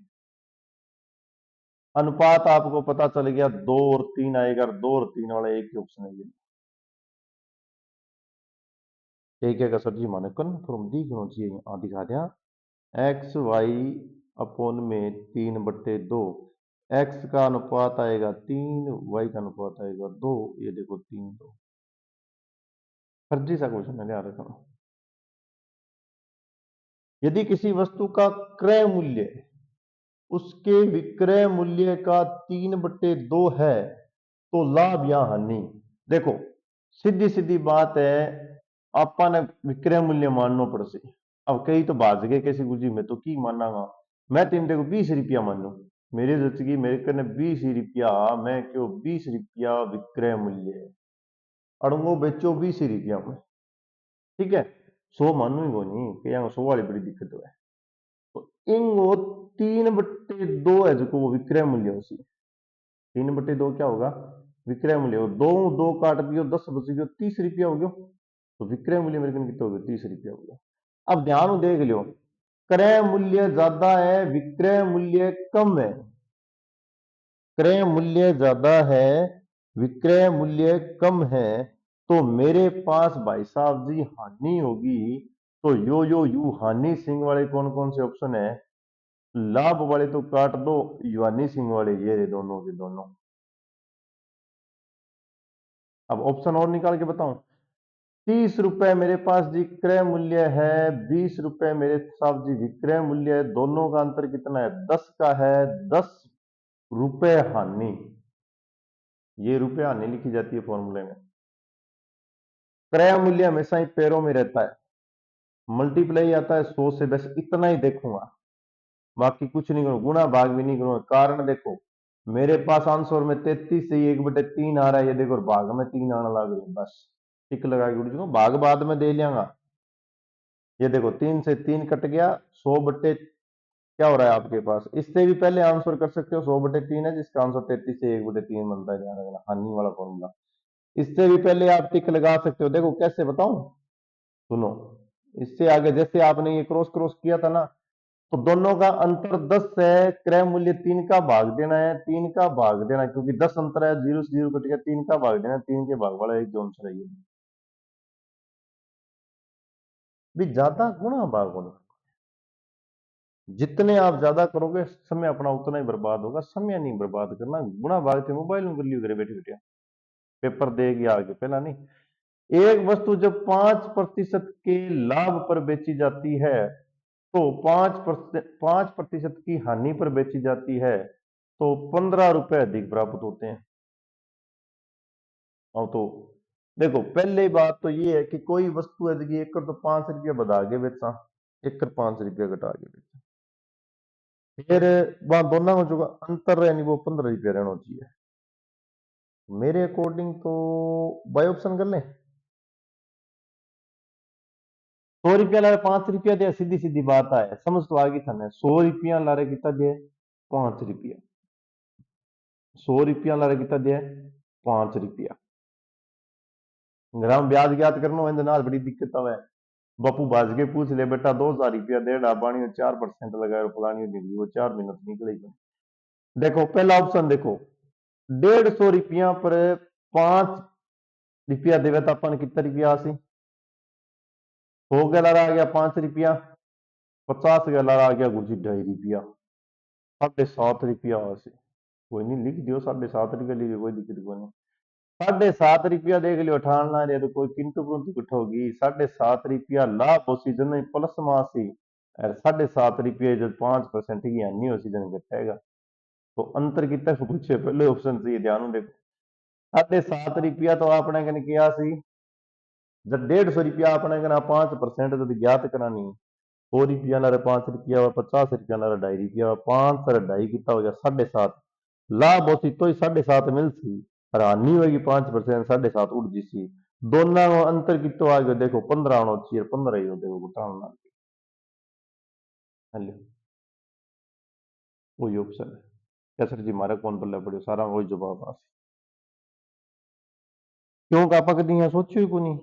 अनुपात आपको पता चल गया, 2 और 3 आएगा, 2 और 3 वाला एक ही ऑप्शन है। ये क्या सर जी, माने कन्फर्म दिखना चाहिए, दिखा दिया, एक्स वाई अपॉन में 3/2, एक्स का अनुपात आएगा 3, वाई का अनुपात आएगा 2, ये देखो 3 2। फर्जी सा क्वेश्चन है, ध्यान रखना। यदि किसी वस्तु का क्रय मूल्य उसके विक्रय मूल्य का 3/2 है, तो लाभ या हानि। देखो, सीधी सीधी बात है, आपा ने विक्रय मूल्य मानना पड़ से। अब कई तो बाज गए कैसी गुजी, मैं तो की मानागा, मैं तीन देखो 20 रुपया मानू, मेरी जचगी मेरे कने 20 रुपया, मैं क्यों 20 रुपया विक्रय मूल्य है, अड़ंगो बेचो 20 रुपया में, ठीक है। 100 मानू ही को नहीं कि 100 वाली बड़ी दिक्कत है। तो इंगो 3/2 है जो वो विक्रय मूल्य उसी, 3/2 क्या होगा, विक्रय मूल्य हो। दो दो काट दियो, 10 बच गयो, 30 रुपया हो गयो, तो विक्रय मूल्य मेरे को कितना हो गया, 30 रुपया हो गया। अब ध्यान देख लियो, क्रय मूल्य ज्यादा है, विक्रय मूल्य कम है, क्रय मूल्य ज्यादा है, विक्रय मूल्य कम है, तो मेरे पास भाई साहब जी हानि होगी। तो यो यू हानि सिंह वाले कौन कौन से ऑप्शन है, लाभ वाले तो काट दो, युवानी सिंह वाले ये रहे दोनों के दोनों। अब ऑप्शन और निकाल के बताऊं, 30 रुपए मेरे पास जी क्रय मूल्य है, 20 रुपए मेरे साहब जी विक्रय मूल्य है, दोनों का अंतर कितना है, 10 का है, 10 रुपए हानि। ये रुपए हानि लिखी जाती है फॉर्मूले में। क्रय मूल्य हमेशा ही पैरों में रहता है, मल्टीप्लाई आता है 100 से, बस इतना ही देखूंगा, बाकी कुछ नहीं करूंगा, गुणा भाग भी नहीं करूंगा। कारण देखो, मेरे पास आंसर में 33 से 1/3 आ रहा है, ये देखो भाग में 3 आना लग रही है, बस टिक लगा के उड़ जाऊंगा, भाग बाद में दे लियांगा। ये देखो 3 से 3 कट गया, 100 बटे क्या हो रहा है आपके पास, इससे भी पहले आंसर कर सकते हो, 100/3 है जिसका आंसर 33 से 1/3 बनता है, ध्यान रखना हानि वाला फॉर्मूला। इससे भी पहले आप टिक लगा सकते हो, देखो कैसे बताऊं, सुनो। इससे आगे जैसे आपने ये क्रॉस क्रॉस किया था ना, तो दोनों का अंतर 10 है, क्रय मूल्य 3 का भाग देना है, 3 का भाग देना, क्योंकि 10 अंतर है, 0 से 0 कट गया, 3 का भाग देना, 3 के भाग वाला एक जो आंसर है ये भी ज्यादा गुणा भाग होना। जितने आप ज्यादा करोगे समय अपना उतना ही बर्बाद होगा, समय नहीं बर्बाद करना, गुणा भाग थे मोबाइल में कर लियो करे बैठे बैठे, पेपर देगी आगे पहला नहीं। एक वस्तु जब 5% के लाभ पर बेची जाती है, तो 5% की हानि पर बेची जाती है, तो 15 रुपए अधिक प्राप्त होते हैं। और तो देखो पहले बात तो ये है कि कोई वस्तु है, देखिए एक तो 5 रुपया बढ़ा के बेचा, एक 5 रुपया घटा के बेचा, फिर वहां दोनों में जो अंतर है नहीं वो 15 रुपया रहना चाहिए। मेरे अकॉर्डिंग तो बाय ऑप्शन कर ले, 100 रुपया ला रहे 5 रुपया दे, सीधी सीधी बात है, समझ तो आ गई था ना, 100 रुपया ला रहे कितना दे, 5 रुपया, 100 रुपया ला रहे कितना दे, 5 रुपया। ग्राम ब्याज ज्ञात करना है ना, बड़ी दिक्कत आवे। बापू भाज के पूछ ले बेटा, 2,000 रुपया दे डाबानी और 4% लगाए फलानी जिंदगी, वो 4 महीने तो निकलेगी। देखो पहला ऑप्शन देखो, 150 रुपया पर 5 रुपया देवे तो अपन कितना रुपया आसी, 100 गला आ गया 5 रुपया, 50 गला आ गया गुरुजी 2.5 रुपया, 7.5 रुपया आसी। कोई नहीं लिख दियो 7.5 रुपया लिख दियो, कोई दिक्कत कोई नहीं। 7.5 रुपया देख लियो, ठान ना रहे तो कोई किंतु परंतु कुछ होगी, 7.5 रुपया लाभ हो सीजन में प्लस मासी, और 7.5 रुपये जब 5% की हानि हो सीजन घटेगा, तो अंतर कितना पूछे पहले ऑप्शन से, ध्यान देखो। 7.5 रुपया तो आपने कन किया सी, जब 150 रुपया आपने कहना 5% जब ज्ञात करानी, 100 रुपया ला 5 रुपया व 50 रुपया ला 2.5 रुपया, 5 और 2.5 कितना हो गया 7.5, लाभ होती तो ही 7.5 मिलती, और हानि होगी 5%, 7.5 उड़ जीसी, दोनों में अंतर कितो आ गया देखो 15 आना चाहिए, 15 ही हो देखो घटाना, हेलो वही ऑप्शन है। क्या सर जी मारा कौन पल्ले पड़ो, सारा वही जवाब आ, क्यों का पक दिया सोचो ही को नहीं,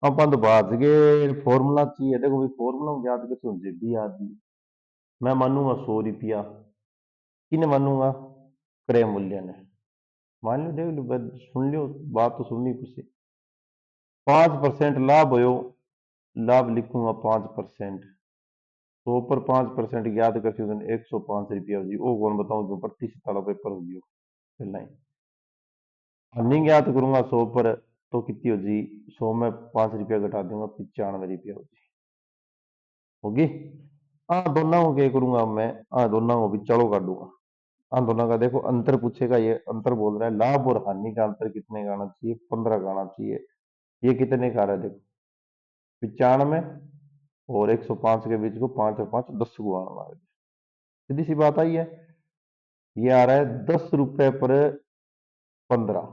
अपन तो भाज गए फॉर्मूला चाहिए, देखो भाई फॉर्मूला याद कैसे हो भी याद नहीं। मैं मानूंगा 100 रुपया, किने मानूंगा, क्रय मूल्य ने, मान लो देख लो सुन लियो, बात तो सुननी पड़ती। 5% लाभ हो, लाभ लिखूंगा 5%, 100 पर 5% याद करके 105 रुपया हो जी, वो कौन बताऊं जो प्रतिशत वाला पेपर हो गयो पहला ही। हानि ज्ञात करूंगा 100 पर, तो कितनी हो जी, 100 में 5 रुपया घटा दूंगा 95 रुपया हो जी, होगी। हाँ दोनों को क्या करूंगा मैं, हाँ दोनों को भी चलो काटूंगा, हाँ दोनों का देखो अंतर पूछेगा, ये अंतर बोल रहा है लाभ और हानि का अंतर कितने का आना चाहिए, 15 का आना चाहिए, ये कितने का आ रहा है देखो 95, और 105 के बीच को 5 और 5 10 को आना है, सीधी सी बात आई है। ये आ रहा है 10 रुपए पर 15,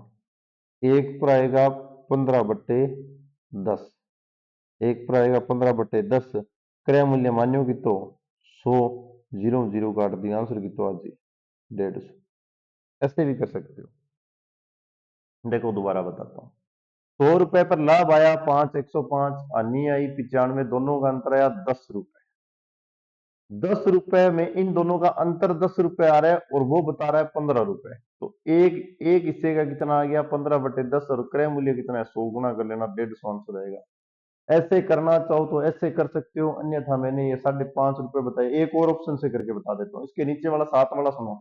एक पर आएगा 15/10, एक पर आएगा 15/10, क्रय मूल्य मान्यो की तो 100, जीरो जीरो काट दिया, आंसर की तो आज 150। ऐसे भी कर सकते हो, देखो दोबारा बताता हूँ। 100 रुपए पर लाभ आया 5, 105, हानि आई 95, दोनों का अंतर आया 10 रुपए। 10 रुपए में इन दोनों का अंतर 10 रुपए आ रहा है, और वो बता रहा है 15 रुपए, तो एक एक हिस्से का कितना आ गया 15/10, और क्रय मूल्य कितना है 100, गुना कर लेना 150 आंसर आएगा। ऐसे करना चाहो तो ऐसे कर सकते हो, अन्यथा मैंने ये 5.5 रुपए बताए, एक और ऑप्शन से करके बता देता हूँ, इसके नीचे वाला 7 वाला सुनो।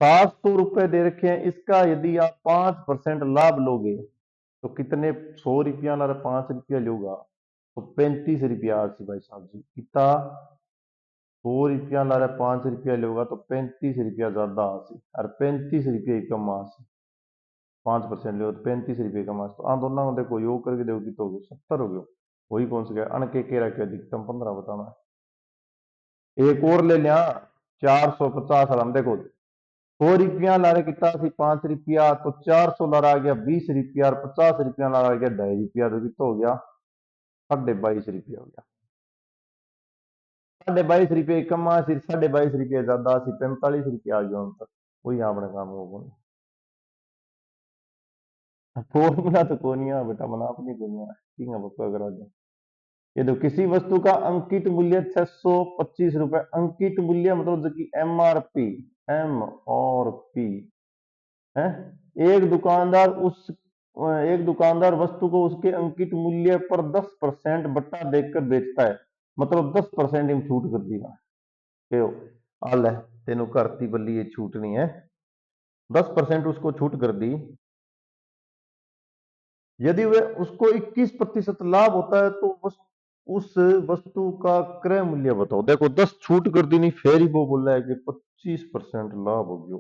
700 रुपए दे रखे हैं, इसका यदि आप 5% लाभ लोगे तो कितने, 100 रुपया ला 5 रुपया लोगा तो 35 रुपया आसी भाई साहब जी, कितना, 100 रुपया ला 5 रुपया लोगा तो 35 रुपया ज्यादा आसी, और 35 रुपये ही कम आसी, 5% लो तो 35 रुपये कम आसी, तो हाँ दोनों में देखो योग करके देखो कितना हो गया 70 हो गया, वही कौन सा गया अणके के रखे अधिकतम 15 बताना है। एक और ले लिया 450 हम देखो, ₹100 ला रहे कितना सी ₹5 तो 400 ला रहा आ गया ₹20 और ₹50 ला रहा आ गया ₹2.5 तो कितना हो गया ₹22.5 हो गया। ₹22.5 कम सी ₹22.5 ज्यादा सी ₹45 आ गया उन तक कोई आपने काम हो फॉर्मूला तो कौन है बेटा बना अपनी दुनिया ठीक है बक्का करा दो। ये तो किसी वस्तु का अंकित मूल्य ₹625 अंकित मूल्य मतलब जो कि एम और पी है। एक दुकानदार उस एक दुकानदार वस्तु को उसके अंकित मूल्य पर 10% बट्टा देकर बेचता है मतलब 10% में छूट कर देगा क्यों आल है तेन करती बल्ली ये छूट नहीं है 10% उसको छूट कर दी। यदि वह उसको 21% लाभ होता है तो उस वस्तु का क्रय मूल्य बताओ। देखो 10 छूट कर दी नहीं फिर ही वो बोल रहा है कि 25% लाभ हो गयो।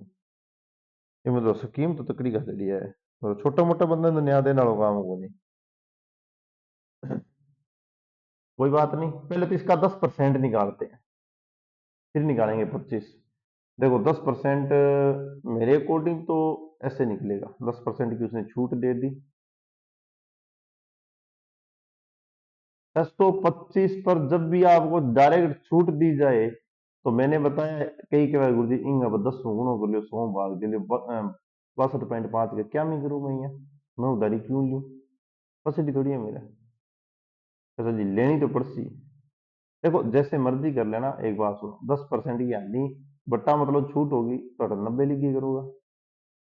ये मतलब स्कीम तो तकड़ी का चली है तो छोटा मोटा बंदा तो न्याय देने वाला काम को नहीं। कोई बात नहीं पहले तो इसका 10% निकालते हैं फिर निकालेंगे 25। देखो 10% मेरे अकॉर्डिंग तो ऐसे निकलेगा 10% की उसने छूट दे दी 625 पर जब भी आपको डायरेक्ट छूट दी जाए तो मैंने बताया कई के बार गुरु जी इंग अब 10 गुणों कर लियो 100 भाग दे लियो 62.5 का क्या मैं करूं मैं उधारी क्यों लूं फैसिलिटी थोड़ी है मेरा फैसिलिटी लेनी तो पड़सी। देखो जैसे मर्जी कर लेना एक बात सुनो 10% की आनी बट्टा मतलब छूट होगी तो 90 लिखी करूंगा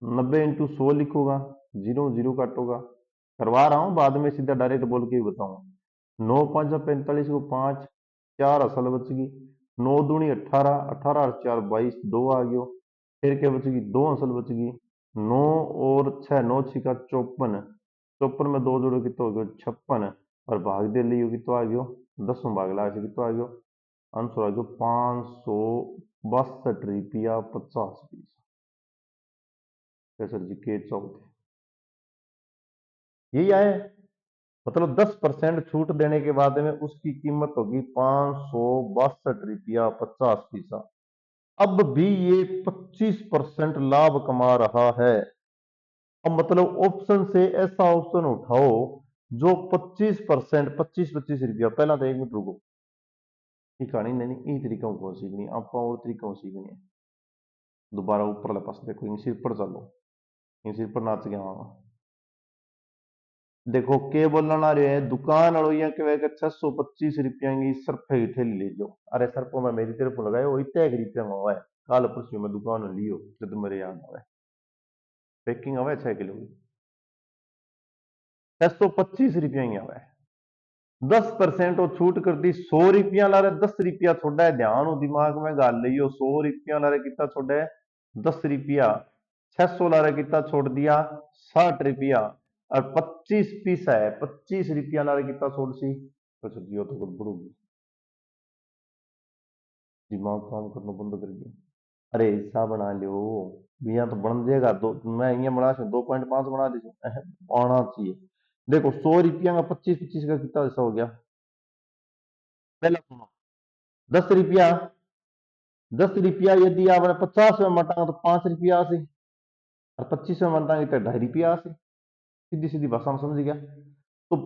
90 × 100 लिखूंगा जीरो जीरो काटूंगा करवा रहा हूँ बाद में सीधा डायरेक्ट बोल के ही बताऊंगा 9×5 = 45 को 5 4 असल बच गई 9 दूनी 18 18 और 4 22 2 आ गयो फिर क्या बच गई 2 असल बच गई 9 और 6 9 छिका 54 54 में 2 जोड़ो कितना हो गयो 56 और भाग दे लियो कितना आ गयो 10 में भाग लगा से कितना आ गयो आंसर आ गयो ₹562 50 पैसा। सर जी के चौथे यही आए मतलब 10% छूट देने के बाद में उसकी कीमत होगी ₹562.50। अब भी ये 25% लाभ कमा रहा है। अब मतलब ऑप्शन से ऐसा ऑप्शन उठाओ जो 25% 25 रुपया पहला तो 1 मिनट रुको ये कहानी नहीं ई तरीका को सीखनी आप और तरीका सीखनी है दोबारा ऊपर पास देखो इन सिर पर चलो इन सिर पर नाच गया हाँ देखो के बोलना आ रहे हैं दुकान वालों या के 625 रुपया की सरफे की थैली ले जाओ अरे सरपो में मेरी तरफ लगाए वो इतना 1 रुपया में हुआ है काल परसों में दुकान में लियो जब मेरे याद आवे पैकिंग आवे 6 किलो की 625 रुपया की आवे 10% वो छूट कर दी 100 रुपया ला रहे 10 रुपया छोड़ा है ध्यान हो दिमाग में गाल लियो 100 रुपया ला रहे कितना छोड़ा है 10 रुपया 600 ला रहे कितना छोड़ दिया 60 रुपया और 25 पैसा है 25 रुपया ला रहे कितना छोड़ सी तो जियो तो गड़बड़ दिमाग काम करना बंद कर दिया अरे ऐसा बना लियो भैया तो बन जाएगा दो मैं ये बना 2.5 बना दी आना चाहिए देखो 100 रुपया का 25 25 का कितना ऐसा हो गया पहला सुनो 10 रुपया 10 रुपया यदि आपने 50 में बटांगा तो 5 रुपया से और 25 में बटांगे तो 2.5 रुपया से सीधी सीधी भाषा में समझ गया तो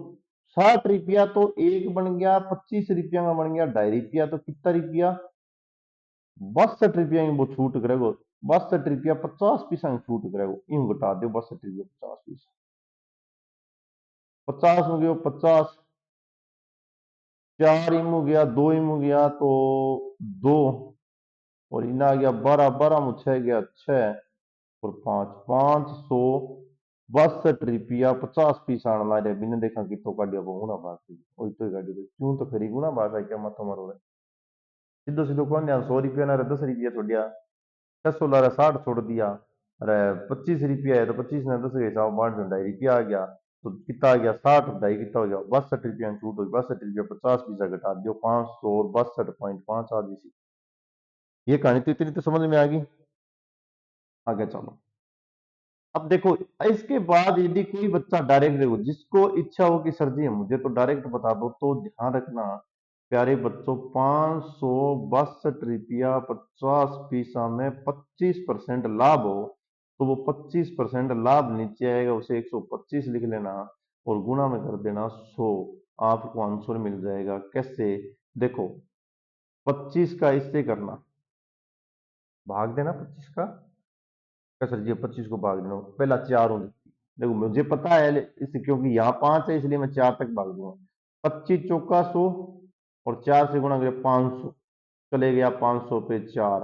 60 रुपया तो एक बन गया 25 रुपया में बन गया 2.5 रुपया तो कितना रुपया 62 रुपया वो छूट करेगो 62 रुपया 50 पैसा की छूट करेगो यूं घटा दो 62 रुपया 50 पैसा 50 में गयो 50 4 इमू गया 2 इमू गया तो 2 और इना आ गया 12 12 में 6 गया 6 और 5 562 रुपया 50 पैसा आने ला रहा बिना देखा कितो काटिया वो गुना बात वही तो गाड़ी क्यों तो फिर गुना बात है क्या मत मारो सीधो सीधो कौन ध्यान 100 रुपया ना 10 रुपया छोड़िया 600 ला 60 छोड़ दिया अरे 25 रुपया है तो 25 ने 10 के हिसाब 2.5 रुपया आ गया तो कितना आ गया 60 ढाई कितना हो गया 62 रुपया छूट हुई 62 रुपया 50 पैसा घटा दियो 500 और 62.5 आ गई ये कहानी तो इतनी तो समझ में आ गई आगे चलो अब देखो इसके बाद यदि कोई बच्चा डायरेक्ट देखो जिसको इच्छा हो कि सर जी मुझे तो डायरेक्ट बता दो तो ध्यान रखना प्यारे बच्चों 562 रुपया 50 पैसा में 25% लाभ हो तो वो 25% लाभ नीचे आएगा, उसे 125 लिख लेना और गुणा में कर देना 100। आपको आंसर मिल जाएगा। कैसे? देखो 25 का इससे करना, भाग देना 25 का। क्या सर जी 25 को भाग देना, पहला 4 होंगे। देखो मुझे पता है इससे, क्योंकि यहाँ 5 है इसलिए मैं 4 तक भाग दूंगा। 25 चौका 100 और 4 से गुणा करें 500, चले गया 500 पे 4,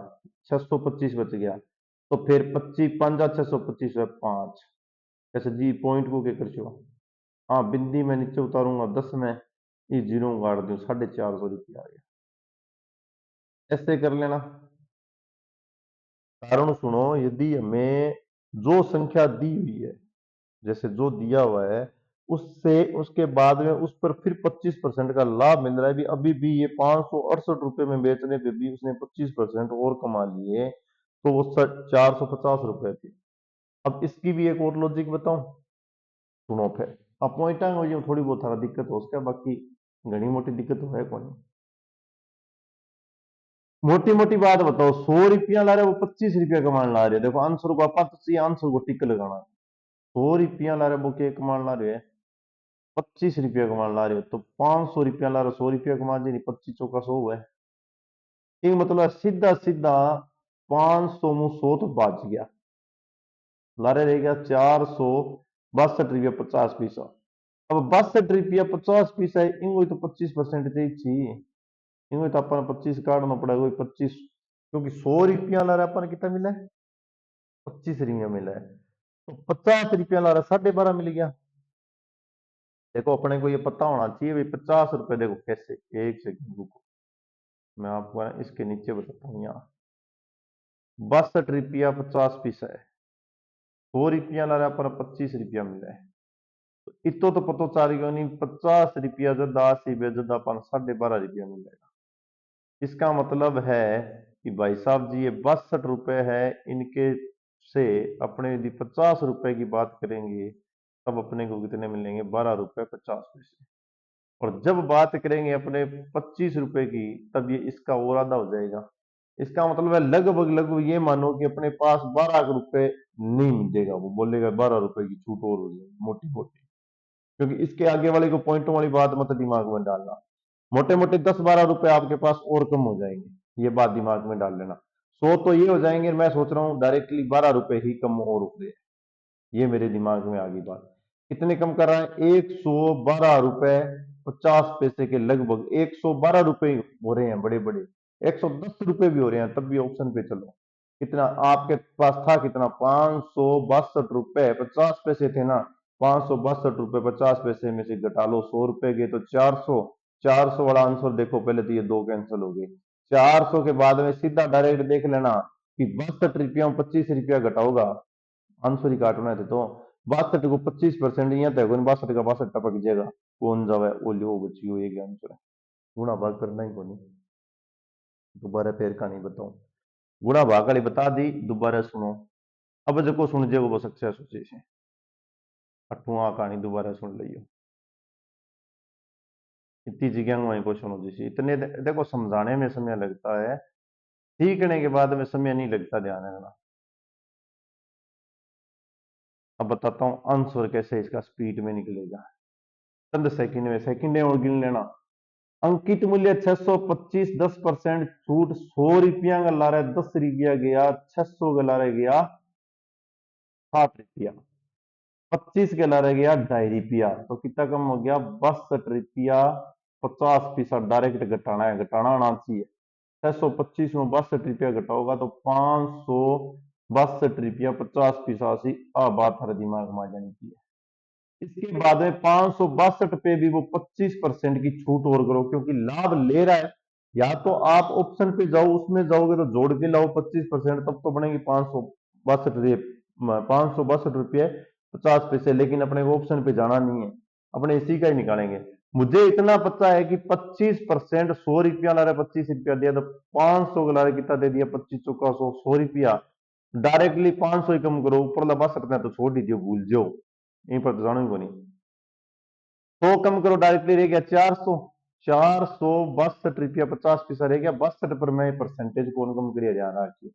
625 बच गया। तो फिर 25 पंजा 625 है 5। कैसे जी पॉइंट को क्या कर छो? हाँ बिंदी में नीचे उतारूंगा 10 में, ये जीरो गाड़ दूं, 450 रुपया आ गया। ऐसे कर लेना। कारण सुनो, यदि हमें जो संख्या दी हुई है, जैसे जो दिया हुआ है उससे उसके बाद में उस पर फिर 25% का लाभ मिल रहा है, भी अभी भी ये 568 रुपये में बेचने पे भी उसने 25% और कमा लिए, तो वो 450 रुपए थी। अब इसकी भी एक और लॉजिक बताऊं, सुनो फिर। अब पॉइंटा में थोड़ी बहुत सारा दिक्कत हो उसका, बाकी घनी मोटी दिक्कत तो है कौन। मोटी मोटी बात बताओ, 100 रुपया ला रहे वो 25 रुपया कमाने ला रहे, देखो आंसर को आप तो आंसर को टिक लगाना। 100 रुपया ला रहे वो क्या कमाने ला रहे हैं? 25 रुपया कमा ला रहे हो, तो 500 रुपया ला रहे हो, 100 रुपया कमा दे नहीं, 25 चौका 100 हुआ है। एक मतलब सीधा सीधा 500 में 100 तो बच गया, लारे रह गया 462 रुपया 50 पैसा। अब 62 रुपया 50 पैसा है, इनको तो 25% चाहिए, इनको तो अपन 25 काटना पड़ेगा, वही 25, क्योंकि 100 रुपया ला रहा अपन कितना मिला है? 25 रुपया मिला है। तो 50 रुपया ला रहा 12.5 मिल गया। देखो अपने को ये पता होना चाहिए भाई 50 रुपए, देखो कैसे, एक सेकंड रुको, मैं आपको ना इसके नीचे बताता हूँ। यहाँ 62 रुपया 50 पैसा है, 100 रुपया ला रहा पर 25 रुपया मिला है, तो इतो तो पतो चार गयो नहीं, 50 रुपया जदा 80 जदा अपन 12.5 रुपया मिलेगा। इसका मतलब है कि भाई साहब जी ये 62 रुपए है, इनके से अपने यदि 50 रुपए की बात करेंगे तब अपने को कितने मिलेंगे? 12 रुपए 50 पैसे। और जब बात करेंगे अपने 25 रुपए की, तब ये इसका और आधा हो जाएगा। इसका मतलब है लगभग लगभग ये मानो कि अपने पास 12 रुपए नहीं मिलेगा, वो बोलेगा 12 रुपए की छूट और हो जाएगी मोटी मोटी। क्योंकि इसके आगे वाले को पॉइंटों वाली बात मत दिमाग में डालना, मोटे मोटे 10-12 रुपए आपके पास और कम हो जाएंगे, ये बात दिमाग में डाल लेना। 100 तो ये हो जाएंगे, मैं सोच रहा हूँ डायरेक्टली 12 रुपए ही कम और हो रहे, ये मेरे दिमाग में आ गई बात। कितने कम कर रहा है? 112 रुपए 50 पैसे के लगभग 112 रुपए हो रहे हैं बड़े बड़े, 110 रुपए भी हो रहे हैं, तब भी ऑप्शन पे चलो। कितना आपके पास था? कितना? 562 रुपए 50 पैसे थे ना, 562 रुपए 50 पैसे में से घटा लो 100 रुपए के, तो 400। 400 वाला आंसर देखो, पहले तो ये दो कैंसिल हो गए। 400 के बाद में सीधा डायरेक्ट देख लेना कि 62 रुपया 25 रुपया घटाओगा, आंसर ही काटना है तो 62 को 25% यहाँ तक 62 का 62 टपक जाएगा, कौन जावे वो लो बची हो, एक आंसर है। गुणा भाग करना ही कोनी, दोबारा फिर कहानी बताऊं। गुणा भाग वाली बता दी, दोबारा सुनो। अब जो सुन जे वो सक्सेस हो जाए, अठवा कहानी दोबारा सुन लियो। इतनी जगह वही क्वेश्चन हो जैसे इतने देखो समझाने में समय लगता है, सीखने के बाद में समय नहीं लगता, ध्यान रखना। अब बताता हूँ आंसर कैसे इसका स्पीड में निकलेगा, चंद सेकंड में, सेकंड और गिन लेना। अंकित मूल्य 625, 10% छूट, 100 रुपया का ला रहा है 10 रुपया गया, 600 का ला रहा गया 60 रुपया, 25 के ला रहा गया 2.5 रुपया, तो कितना कम हो गया? 62 रुपया 50 पैसा डायरेक्ट घटाना है, घटाना आना चाहिए। 625 में 62 रुपया घटाओगा तो 562 रुपया 50 पैसा सी, आ बात हर दिमाग में आ जानी चाहिए। इसके बाद में 562 पे भी वो 25% की छूट और करो, क्योंकि लाभ ले रहा है। या तो आप ऑप्शन पे जाओ, उसमें जाओगे तो जोड़ के लाओ 25%, तब तो बनेगी 562 रुपये 50 पैसे, लेकिन अपने को ऑप्शन पे जाना नहीं है, अपने इसी का ही निकालेंगे। मुझे इतना पता है कि 25%, 100 रुपया ला रहा है 25 रुपया दिया, तो 500 का ला रहा कितना दे दिया? 25 चौका 100, 100 रुपया डायरेक्टली 500 ही कम करो, ऊपर लगा सकते हैं तो छोड़ दीजिए, भूल जाओ, यहीं पर तो जानो ही को नहीं। 100 कम करो डायरेक्टली रह गया 400, ₹462.50 रह गया। 62 पर मैं परसेंटेज कौन कम करिए ध्यान रखिए।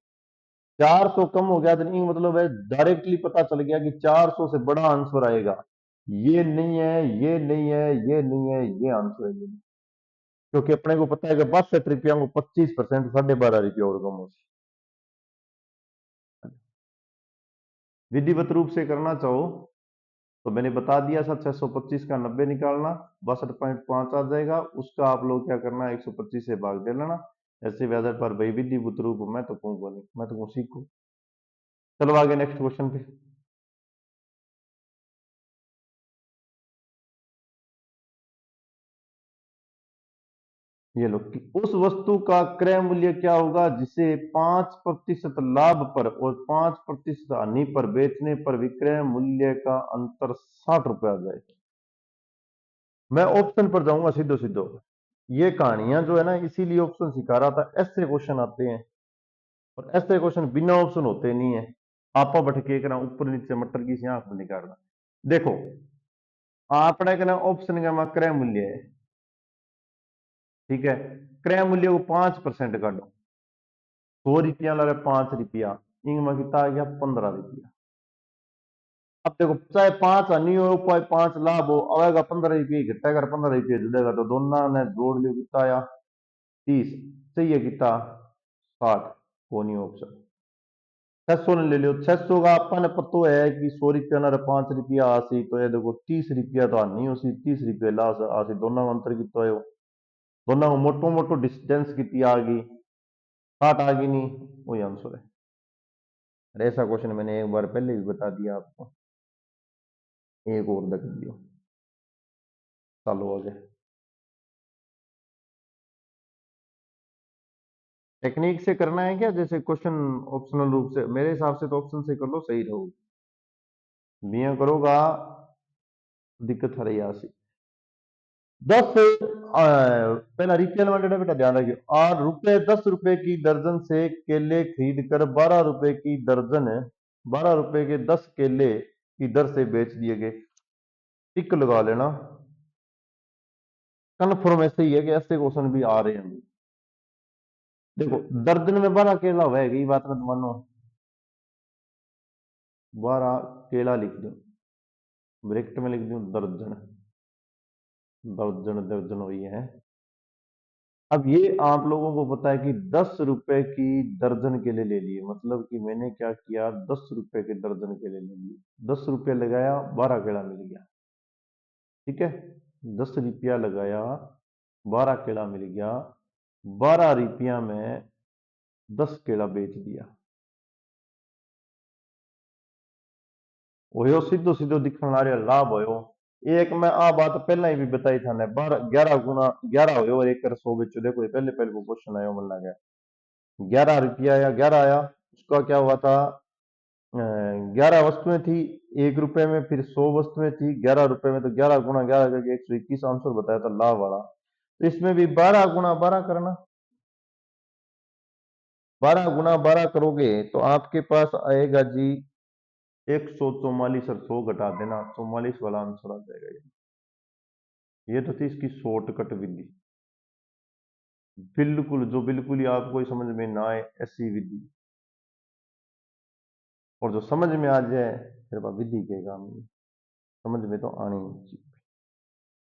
400 कम हो गया तो नहीं मतलब है डायरेक्टली पता चल गया कि 400 से बड़ा आंसर आएगा। ये नहीं है, ये नहीं है, ये नहीं है, ये आंसर है ये। क्योंकि अपने को पता है कि ₹62 को 25% ₹12.5 और कम हो। विधिवत रूप से करना चाहो तो मैंने बता दिया था 625 का 90 निकालना 62.5 आ जाएगा। उसका आप लोग क्या करना 125 से भाग दे लेना। ऐसे वेदर पर भाई विधिवत रूप मैं तो कहूँगा नहीं, मैं तो कहूँ सीखो। चलो आगे नेक्स्ट क्वेश्चन पे। ये लो कि उस वस्तु का क्रय मूल्य क्या होगा जिसे 5% लाभ पर और 5% हानि पर बेचने पर विक्रय मूल्य का अंतर ₹60 आ जाए। मैं ऑप्शन पर जाऊंगा सीधो सीधो। ये कहानियां जो है ना इसीलिए ऑप्शन सिखा रहा था, ऐसे क्वेश्चन आते हैं और ऐसे क्वेश्चन बिना ऑप्शन होते नहीं है। आपा भटके करना ऊपर नीचे मटर की आंख में निकालना। देखो आपने कहना ऑप्शन का क्रय मूल्य है, ठीक है। क्रय मूल्य को 5% काटो, ₹100 लगे ₹5, इनमें कितना आ गया ₹15। अब देखो चाहे 5 हानि हो चाहे 5 लाभ हो, आएगा ₹15 घटेगा, ₹15 जुड़ेगा तो दोनों ने जोड़ लियो कितना आया 30। सही है कितना 60। वो नहीं ऑप्शन 600 ने ले लियो। 600 का अपन पतो है कि ₹100 ना ₹5 आसी तो ये देखो ₹30 तो हानि उसी ₹30 लास आसी दोनों में अंतर कितना है दोनों को मोटो मोटो डिस्टेंस कितनी आ गई 60 आ गई नहीं वही आंसर है। अरे ऐसा क्वेश्चन मैंने एक बार पहले भी बता दिया आपको। एक और देख दियो। चलो आगे। टेक्निक से करना है क्या जैसे क्वेश्चन ऑप्शनल रूप से? मेरे हिसाब से तो ऑप्शन से कर लो सही रहो। मियाँ करोगा दिक्कत है रही आसी 10 पहला रिटेल मार्केट है बेटा ध्यान रखियो। और ₹10 की दर्जन से केले खरीद कर ₹12 के 10 केले की दर से बेच दिए गए। टिक लगा लेना। कन्फर्म ऐसे ही है कि ऐसे क्वेश्चन भी आ रहे हैं। देखो दर्जन में 12 केला हुआ है ये बात मत मानो। 12 केला लिख दो, ब्रैकेट में लिख दूं दर्जन। दर्जन दर्जन हुई है। अब ये आप लोगों को पता है कि ₹10 की दर्जन केले ले लिए, मतलब कि मैंने क्या किया ₹10 के दर्जन केले ले लिए। ₹10 लगाया 12 केला मिल गया, ठीक है। ₹10 लगाया 12 केला मिल गया। ₹12 में 10 केला बेच दिया। वो सीधो सीधो दिखने आ रहा लाभ हो। एक मैं आ बात पहला ही भी बताई था ने 11 गुना 11 हो और 1/100 बेचो। देखो ये पहले पहले को क्वेश्चन आया मन लगा ₹11 आया 11 आया। उसका क्या हुआ था 11 वस्तुएं थी ₹1 में, फिर 100 वस्तुएं थी ₹11 में, तो 11 गुना 11 करके 121 आंसर बताया था लाभ वाला। तो इसमें भी 12 गुना 12 करना। 12 गुना 12 करोगे तो आपके पास आएगा जी 144 और 100 घटा देना 44 वाला आंसर आ जाएगा। ये तो थी इसकी शॉर्टकट विधि। बिल्कुल जो बिल्कुल ही आपको समझ में ना आए ऐसी विधि, और जो समझ में आ जाए फिर वह विधि के काम नहीं। समझ में तो आनी चाहिए।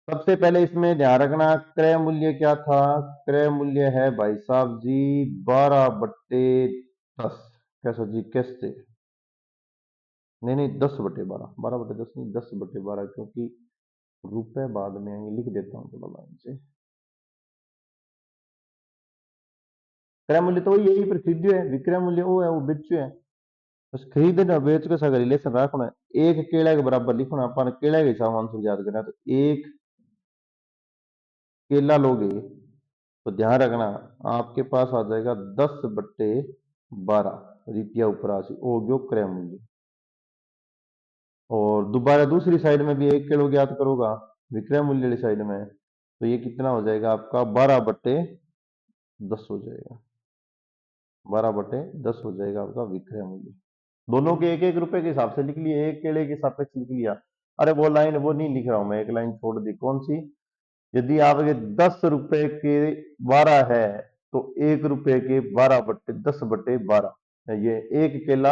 सबसे पहले इसमें ध्यान रखना क्रय मूल्य क्या था। क्रय मूल्य है भाई साहब जी 12/10। कैसा जी कैसे? नहीं नहीं 10/12, 12/10 नहीं 10/12, क्योंकि रुपए बाद में आएंगे लिख देता हूँ थोड़ा लाइन से। क्रय मूल्य तो वही यही पर खरीद्यो है, विक्रय मूल्य वो है वो बेचो है। बस खरीदना बेच के सगा रिलेशन रखना है। एक केला के बराबर लिखना अपन केला के हिसाब आंसर याद करना। तो एक केला लोगे तो ध्यान रखना आपके पास आ जाएगा 10/12 ऊपर राशि हो गयो क्रय मूल्य। और दोबारा दूसरी साइड में भी 1 किलो ज्ञात करोगा विक्रय मूल्य वाली साइड में, तो ये कितना हो जाएगा आपका 12/10 हो जाएगा। 12/10 हो जाएगा आपका विक्रय मूल्य। दोनों के ₹1 के हिसाब से लिख लिए, एक केले के सापेक्ष लिख लिया। अरे वो लाइन वो नहीं लिख रहा हूं मैं, एक लाइन छोड़ दी कौन सी यदि आपके 10 रुपए के 12 है तो 1 रुपए के 10/12 ये एक केला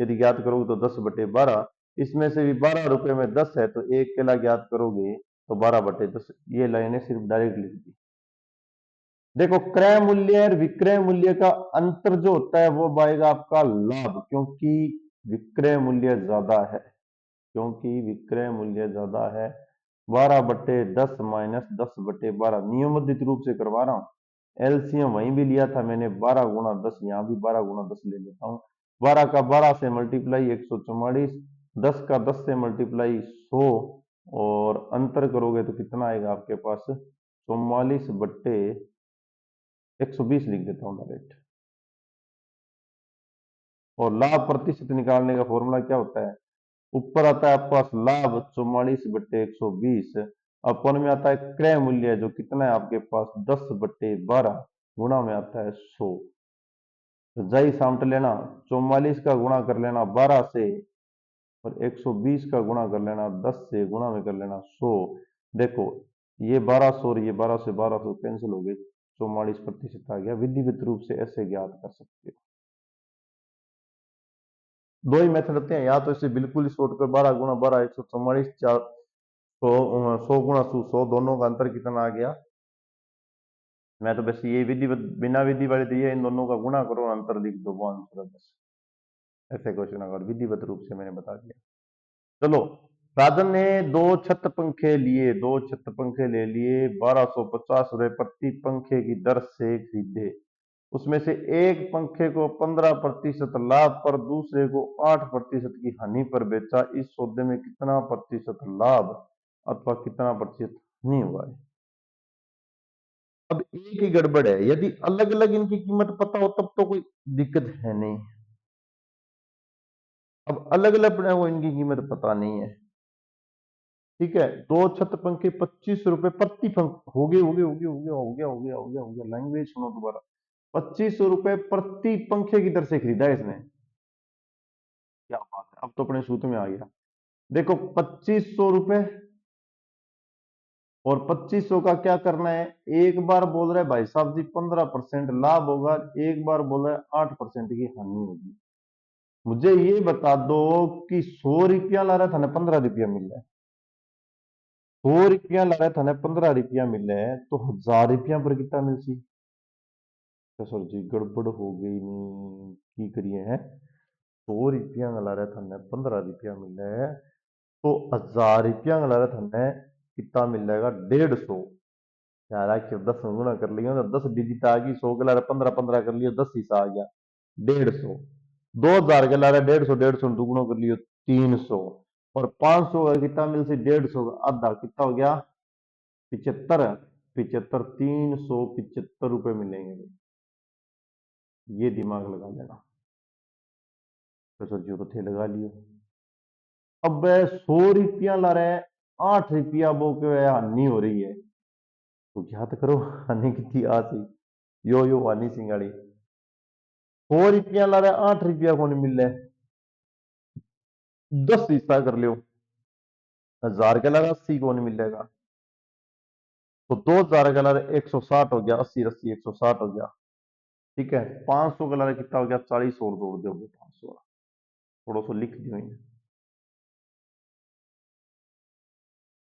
यदि ज्ञात करोगे तो 10/12, इसमें से भी 12 रुपए में 10 है तो एक केला ज्ञात करोगे तो 12/10। ये लाइनें सिर्फ डायरेक्ट लिख दी। देखो क्रय मूल्य और विक्रय मूल्य का अंतर जो होता है वो आएगा आपका लाभ, क्योंकि विक्रय मूल्य ज्यादा है, क्योंकि विक्रय मूल्य ज्यादा है। 12/10 माइनस 10/12 नियमित रूप से करवा रहा हूं। एलसीएम वहीं भी लिया था मैंने 12 × 10, यहां भी 12 × 10 ले लेता हूं। 12 का 12 से मल्टीप्लाई 144, 10 का 10 से मल्टीप्लाई 100, और अंतर करोगे तो कितना आएगा आपके पास 44/120 लिख देता हूं डायरेक्ट। और लाभ प्रतिशत निकालने का फॉर्मूला क्या होता है, ऊपर आता है आपके पास लाभ 44/120, अपन में आता है क्रय मूल्य जो कितना है आपके पास 10/12, गुणा में आता है 100। तो जाई सामट लेना, 44 का गुणा कर लेना 12 से, और 120 का गुणा कर लेना 10 से, गुणा में कर लेना 100। देखो ये 1200 और ये 12 से 1200 कैंसिल हो गए, 44% आ गया। विधिवत रूप से ऐसे ज्ञात कर सकते हो। दो ही मेथड होते हैं, या तो इसे बिल्कुल ही शॉर्ट कर 12 × 12 144, 100 × 100 दोनों का अंतर कितना आ गया। मैं तो बस ये विधि बिना विधि वाले दिए, इन दोनों का गुणा करो अंतर लिख दो, वो आंसर है बस। ऐसे क्वेश्चन अगर विधिवत रूप से मैंने बता दिया। चलो, राजन ने दो छत पंखे लिए, दो छत पंखे ले लिए, 1250 रुपए प्रति पंखे की दर से खरीदे। उसमें से एक पंखे को 15% लाभ पर, दूसरे को 8% की हानि पर बेचा। इस सौदे में कितना प्रतिशत लाभ अथवा कितना प्रतिशत हानि हुआ है। अब एक ही गड़बड़ है, यदि अलग अलग इनकी कीमत पता हो तब तो कोई दिक्कत है नहीं। अब अलग अलग पड़े वो इनकी कीमत पता नहीं है, ठीक है। दो छत पंखे 25 रुपए प्रति पंख, हो गए हो गए हो गए हो गया हो गया हो गया हो गया हो गया, लैंग्वेज सुनो दोबारा। 25 रुपए प्रति पंखे की दर से खरीदा है इसने। क्या बात है, अब तो अपने सूत्र में आ गया। देखो 2500 रुपए और 2500 का क्या करना है, एक बार बोल रहा है भाई साहब जी 15% लाभ होगा, एक बार बोल रहा है 8% की हानि होगी। मुझे ये बता दो कि 100 रुपया ला रहा था ना 15 रुपया मिल रहा है, 100 रुपया ला रहा था ना 15 रुपया मिल रहा है, तो 1000 रुपया पर कितना मिल सी। तो सर जी गड़बड़ हो गई नहीं की करिए है, 100 रुपया ला रहा था ना 15 रुपया मिल रहा है, तो 1000 रुपया ला रहा था ना कितना मिल जाएगा 150। यार आखिर 10 गुना कर लिया तो 10 डिजिट आ गई, 100 के ला रहा 15 कर लियो 10 हिस्सा आ गया 150, 2000 के ला रहा 150, 150 दुगुना कर लियो 300, और 500 का कितना मिल से 150 का आधा कितना हो गया 75, 75 375 रुपए मिलेंगे। ये दिमाग लगा लेना। तो सर जी तो थे लगा लियो। अब 100 रुपया ला रहा है, 8 रुपया वो क्यों है हानि हो रही है, तो ज्ञात करो हानि कितनी आ सी। यो हानि सिंगाड़ी 100 रुपया ला रहा है, 8 रुपया को नहीं मिल रहा है, 10 हिस्सा कर लियो, 1000 का ला रहा 80 को नहीं मिलेगा, तो 2000 का ला रहा 160 हो गया, 80 80 160 हो गया, ठीक है। 500 का ला रहा कितना हो गया 40 और जोड़ दो 500, थोड़ा सा लिख दियो।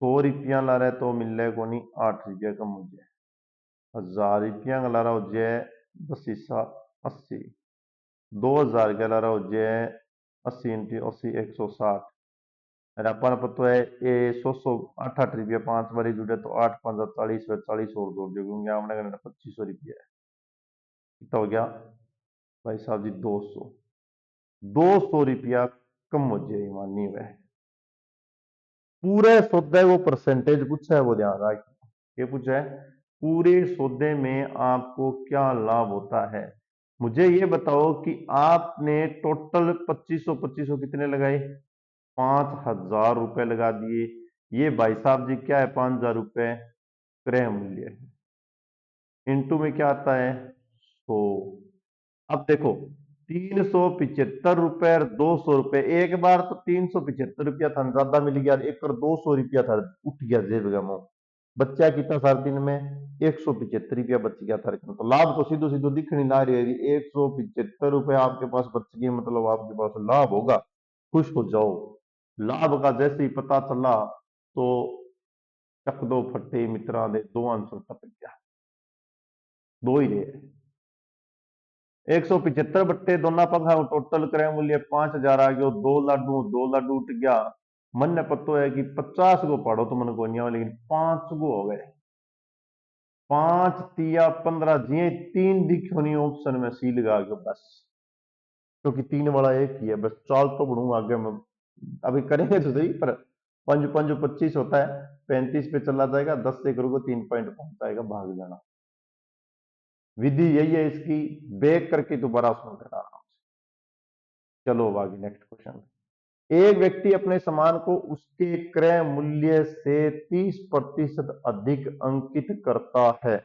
100 रुपया ला रहा है तो मिल रहा है को नहीं 8 रुपया कम हो जाए, 1000 रुपया का ला रहा हो जाए 10 हिस्सा 80, 2000 का ला रहा हो जाए 80 × 80 160, अरे अपन पर तो है ये 100 8 8 रुपया 5 बारी जुड़े तो 8 5 40 40 और जोड़ दो, क्योंकि हमने करना 2500 रुपया है, कितना हो गया भाई साहब जी 200 रुपया कम हो जाए मानी वह पूरे सौदे वो परसेंटेज पूछा है वो ध्यान रख, ये पूछा है पूरे सौदे में आपको क्या लाभ होता है। मुझे ये बताओ कि आपने टोटल 2500 कितने लगाए 5000 रुपए लगा दिए, ये भाई साहब जी क्या है 5000 रुपए क्रय मूल्य है, इनटू में क्या आता है 100। अब देखो 375 रुपए और 200 रुपए, एक बार तो 375 रुपया था ज्यादा मिल गया, एक और 200 रुपया था उठ गया जेब का मुंह, बच्चा कितना सार दिन में 175 रुपया बच गया था। तो लाभ तो सीधो सीधो दिखनी ना रही है, 175 रुपये आपके पास बच गए, मतलब आपके पास लाभ होगा, खुश हो जाओ। लाभ का जैसे ही पता चला तो चक दो फट्टे मित्रा दे, दो आंसर टप गया, दो ही रहे। 175 बट्टे दोनों पग टोटल क्रय मूल्य 5000 आ गयो, दो लाडू उठ गया। मन ने पतो है कि 50 गो पढ़ो तो मन को नहीं, लेकिन 5 गो हो गए, 5 तिया 15, जी 3 दिखो नहीं ऑप्शन में सी लगा के बस, क्योंकि 3 वाला एक ही है बस। चाल तो बढ़ू आगे में अभी करेंगे तो सही, पर 5 5 25 होता है, 35 पे चला जाएगा, 10 से करोगे 3 पॉइंट पहुंचाएगा, भाग जाना। विधि यही है इसकी, बेक करके दोबारा सुन कर आराम से। चलो अब आगे नेक्स्ट क्वेश्चन। एक व्यक्ति अपने सामान को उसके क्रय मूल्य से 30% अधिक अंकित करता है,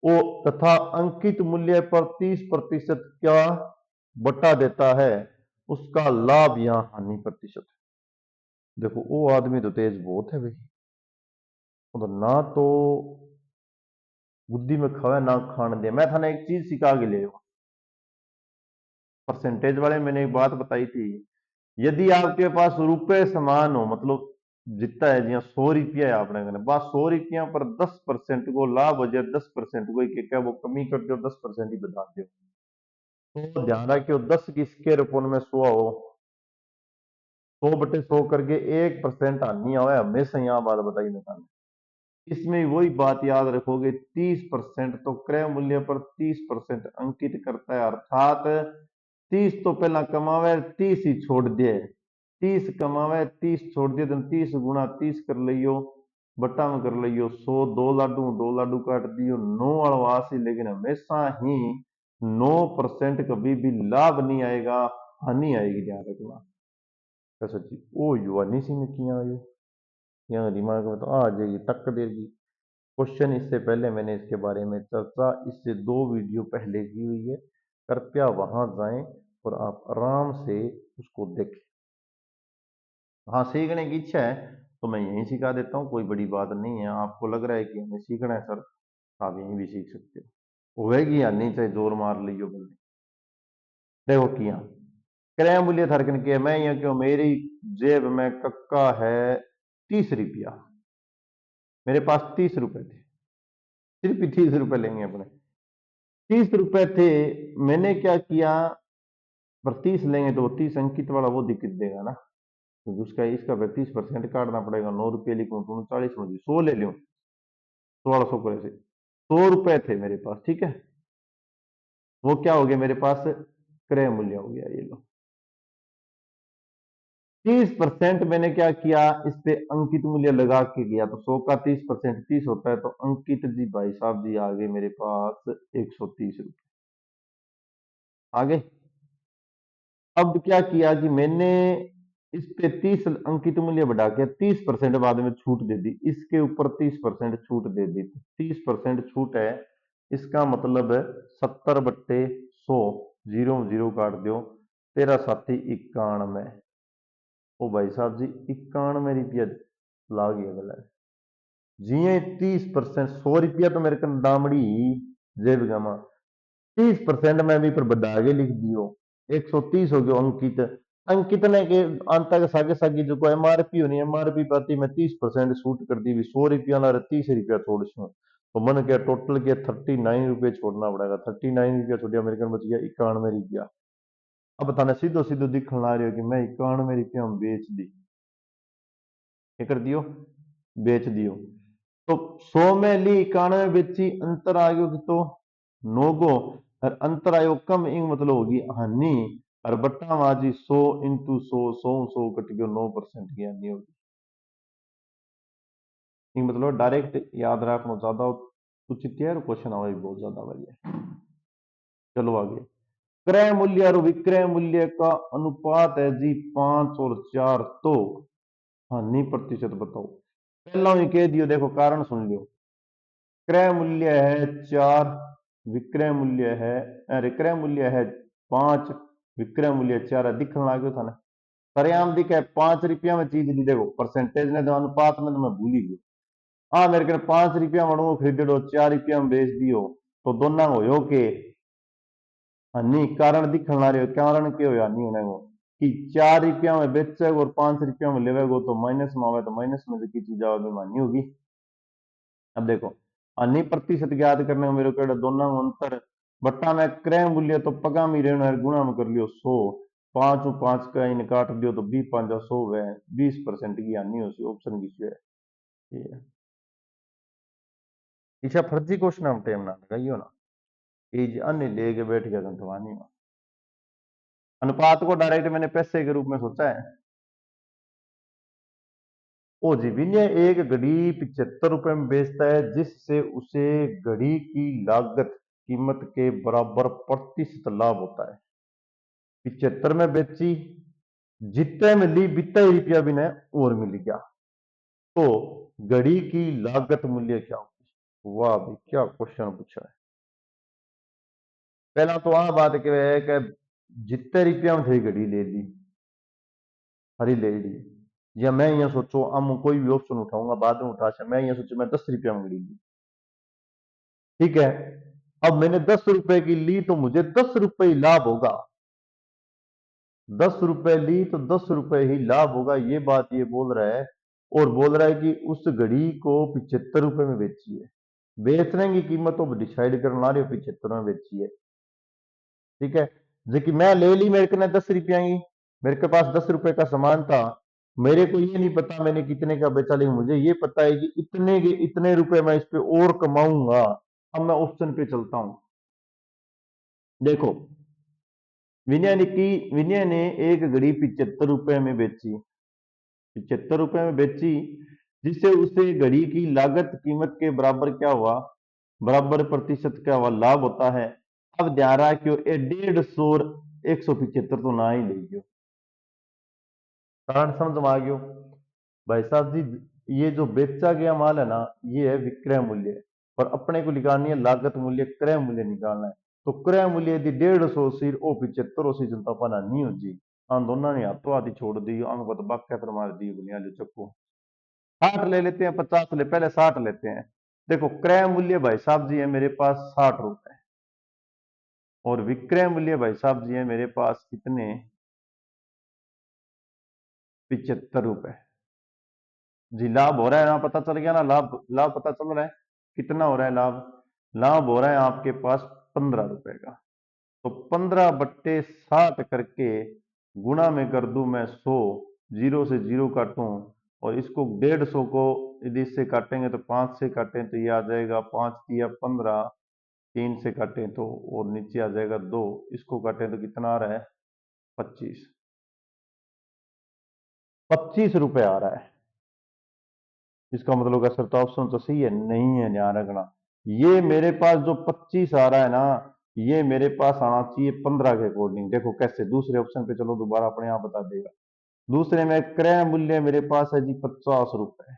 वो तथा अंकित मूल्य पर 30% क्या बटा देता है, उसका लाभ या हानि प्रतिशत है। देखो वो आदमी तो तेज बहुत है भाई, वो तो ना तो बुद्धि में खावे ना खान दे। मैं थाने एक चीज सिखा के ले, परसेंटेज वाले मैंने एक बात बताई थी, यदि आपके पास रुपए समान हो, मतलब जितना है जिया 100 रुपया है आपने कहना, बस 100 रुपया पर 10% को लाभ हो जाए, 10% को क्या वो कमी कर दो, 10% ही बता दो। तो ध्यान रखियो 10 की स्केयर अपन में 100 हो, 100/100 करके 1% हानि हो, हमेशा यहाँ बात बताई निकालने। इसमें वही बात याद रखोगे, 30% तो क्रय मूल्य पर 30% अंकित करता है, अर्थात 30 तो पहला कमावे, 30 ही छोड़ दिए, 30 कमावे 30 छोड़ दिए, तो 30 गुणा 30 कर लियो, बट्टा में कर लियो 100, दो लाडू काट दियो, 9 अड़वासी। लेकिन हमेशा ही 9% कभी भी लाभ नहीं आएगा, हानि आएगी, ध्यान रखना। कैसा जी ओ युवानी सी ने किया आयो, यहाँ दिमाग में तो आ जाएगी तक देगी क्वेश्चन। इससे पहले मैंने इसके बारे में चर्चा इससे 2 वीडियो पहले की हुई है, कृपया वहां जाएं और आप आराम से उसको देखें। हाँ, सीखने की इच्छा है तो मैं यहीं सिखा देता हूँ, कोई बड़ी बात नहीं है। आपको लग रहा है कि हमें सीखना है सर, आप यहीं भी सीख सकते हो, होएगी या नहीं, चाहे जोर मार लियो बल्ले। देखो किया क्रय मूल्य थरकन के, मैं यहाँ क्यों, मेरी जेब में कक्का है 30 रुपया, मेरे पास 30 रुपए थे, सिर्फ 30 रुपए लेंगे अपने, 30 रुपए थे। मैंने क्या किया, पर 30 लेंगे तो 30 अंकित वाला वो दिक्कत देगा ना, क्योंकि उसका इसका 30% काटना पड़ेगा। 9 रुपये लिखूं तो 39 में 100 ले लूं, 1600 करे से 100 रुपए थे मेरे पास, ठीक है, वो क्या हो गया मेरे पास, क्रय मूल्य हो गया। ये लो 30% मैंने क्या किया, इस पे अंकित मूल्य लगा के गया, तो 100 का 30% 30 होता है, तो अंकित जी भाई साहब जी आ गए मेरे पास 130 रुपये आ गए। अब क्या किया कि मैंने इस पे 30 अंकित मूल्य बढ़ा के 30% बाद में छूट दे दी, इसके ऊपर 30% छूट दे दी, 30% छूट है, इसका मतलब है 70/100, जीरो जीरो काट दो, तेरा साथी 91। ओ भाई साहब जी 91 रुपया ला गया गला, जिये 30%, 100 रुपया तो मेरे को दामड़ी जेब गमा, 30% में भी पर बढ़ा के लिख दियो, 130 हो गयो अंकित। अंकित ने के अंत के सागे सागी जो एमआरपी होनी, एमआरपी पाती में 30% छूट कर दी, 100 रुपया ना 30 रुपया छोड़ सो, तो मन क्या टोटल के 39 रुपये छोड़ना पड़ेगा, 39 रुपया छोड़िया, मेरे को बच गया 91 रुपया। अब थाने सीधो सीधो दिखने ला रही हो कि मैं 91 रुपया में बेच दी, क्या कर दियो, बेच दियो। तो 100 में ली 91 बेची, अंतर आ गयो तो 9 गो, और अंतर आयो कम, इंग मतलब होगी हानि, और बट्टा माजी 100 इंटू 100, 100 कट गयो, 9% की हानि होगी। इंग मतलब डायरेक्ट याद रखना ज्यादा उचित है, और क्वेश्चन आवे भी बहुत ज्यादा बढ़िया। चलो आगे, क्रय मूल्य और विक्रय मूल्य का अनुपात है जी 5 और 4, तो हानि प्रतिशत बताओ। पहला ही कह दियो, देखो कारण सुन लियो, क्रय मूल्य है 4, विक्रय मूल्य है, अरे क्रय मूल्य है 5, विक्रय मूल्य 4 है, दिखने लगे था ना, सरेआम दिखे 5 रुपया में चीज ली। देखो परसेंटेज ने तो अनुपात में तो मैं भूल ही गया, हाँ मेरे को 5 रुपया मड़ो खरीद लो 4 रुपया में बेच दियो तो दोनों हो के हानि कारण दिखण ला रहे हो कारण के हो हानि होने को कि 4 रुपया में बेचे और 5 रुपया में लेवेगो तो माइनस में आवे तो माइनस में की चीज आवे हानि होगी। अब देखो हानि प्रतिशत ज्ञात करने में मेरे को दोनों में अंतर बट्टा में क्रय मूल्य तो पगा में रहना है गुणा में कर लियो 100 5 और 5 का इन काट दियो तो 20 5 100 है 20% की हानि हो सी ऑप्शन की है ये इसे फर्जी क्वेश्चन हम टेम ना लगाइयो ना ये अन्य लेके बैठ गया संतवानी में अनुपात को डायरेक्ट मैंने पैसे के रूप में सोचा है। ओ जी विनय एक घड़ी 75 रुपए में बेचता है जिससे उसे घड़ी की लागत कीमत के बराबर प्रतिशत लाभ होता है। 75 में बेची जितने में ली बितना ही रुपया भी ने और मिल गया तो घड़ी की लागत मूल्य क्या होगी। वाह भाई क्या क्वेश्चन पूछा है। पहला तो आ बात क्या है कि जितने रुपया में थे घड़ी ले ली हरी ले ली या मैं ये सोचो हम कोई भी ऑप्शन उठाऊंगा बाद में उठा मैं ये सोचू मैं 10 रुपया में घड़ी ली ठीक है। अब मैंने 10 रुपए की ली तो मुझे 10 रुपए ही लाभ होगा 10 रुपए ली तो 10 रुपए ही लाभ होगा ये बात ये बोल रहा है। और बोल रहा है कि उस घड़ी को 75 रुपए में बेची है बेचने की कीमत तो डिसाइड करना रही हो 75 में बेची है ठीक है। जबकि मैं ले ली मेरे को 10 रुपया की मेरे के पास 10 रुपए का सामान था मेरे को ये नहीं पता मैंने कितने का बेचा लेकिन मुझे ये पता है कि इतने के इतने रुपए मैं इस पे और कमाऊंगा। अब मैं ऑप्शन पे चलता हूं देखो विनय ने एक घड़ी 75 रुपए में बेची 75 रुपए में बेची जिससे उसे घड़ी की लागत कीमत के बराबर क्या हुआ बराबर प्रतिशत क्या हुआ लाभ होता है। अब ध्यान रहा कि 150 175 तो ना ही ले गयो कारण समझ में आ गयो भाई साहब जी ये जो बेचा गया माल है ना ये है विक्रय मूल्य और अपने को निकालनी है लागत मूल्य क्रय मूल्य निकालना है। तो क्रय मूल्य यदि 150 सिर ओ 75 सी जनता पाना नहीं हो जी हम दोनों ने हाथों हाथी छोड़ दी आंख को तो बाक्या पर मार दी दुनिया जो चक्को 60 ले लेते हैं 50 ले पहले 60 लेते हैं। देखो क्रय मूल्य भाई साहब जी है मेरे पास 60 रुपए और विक्रय मूल्य भाई साहब जी है मेरे पास कितने 75 रुपए जी लाभ हो रहा है ना पता चल गया ना लाभ लाभ पता चल रहा है कितना हो रहा है लाभ लाभ हो रहा है आपके पास 15 रुपए का तो 15/60 करके गुणा में कर दूं मैं 100 जीरो से जीरो काटूं और इसको 150 को यदि इससे काटेंगे तो 5 से काटें तो ये आ जाएगा 5 या 15 3 से काटें तो और नीचे आ जाएगा 2 इसको काटें तो कितना आ रहा है 25 25 रुपए आ रहा है। इसका मतलब का सर तो ऑप्शन तो सही है नहीं है ध्यान रखना ये मेरे पास जो 25 आ रहा है ना ये मेरे पास आना चाहिए 15 के अकॉर्डिंग देखो कैसे दूसरे ऑप्शन पे चलो दोबारा अपने आप बता देगा। दूसरे में क्रय मूल्य मेरे पास है जी 50 रुपए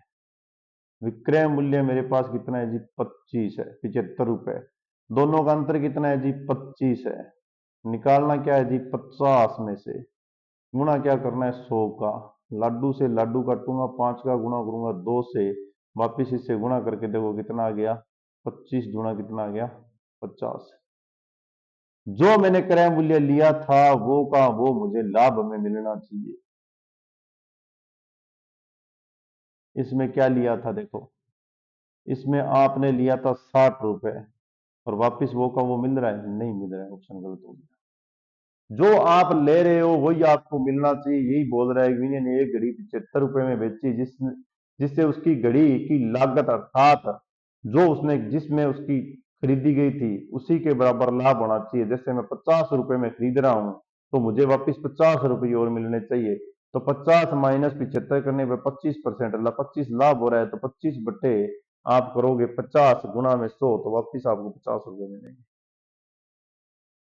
विक्रय मूल्य मेरे पास कितना है जी 25 है 75 रुपए दोनों का अंतर कितना है जी 25 है निकालना क्या है जी 50 में से गुणा क्या करना है 100 का लाडू से लाडू काटूंगा 5 का गुणा करूंगा 2 से वापिस इससे गुणा करके देखो कितना आ गया 25 गुणा कितना आ गया 50 जो मैंने क्रय मूल्य लिया था वो का वो मुझे लाभ में मिलना चाहिए। इसमें क्या लिया था देखो इसमें आपने लिया था 60 रुपए और वापिस वो का वो मिल रहा है नहीं मिल रहा है ऑप्शन गलत हो गया जो आप ले रहे हो वही आपको मिलना चाहिए यही बोल रहा है कि ने एक घड़ी 75 रुपए में बेची जिससे उसकी घड़ी की लागत अर्थात जो उसने जिसमें उसकी खरीदी गई थी उसी के बराबर लाभ होना चाहिए जैसे मैं 50 रुपए में खरीद रहा हूं तो मुझे वापिस 50 रुपये और मिलने चाहिए तो 50 माइनस 75 करने पर 25% 25 लाभ हो रहा है तो 25 बटे आप करोगे 50 गुणा में 100 तो वापिस आपको 50 रुपये मिलेंगे।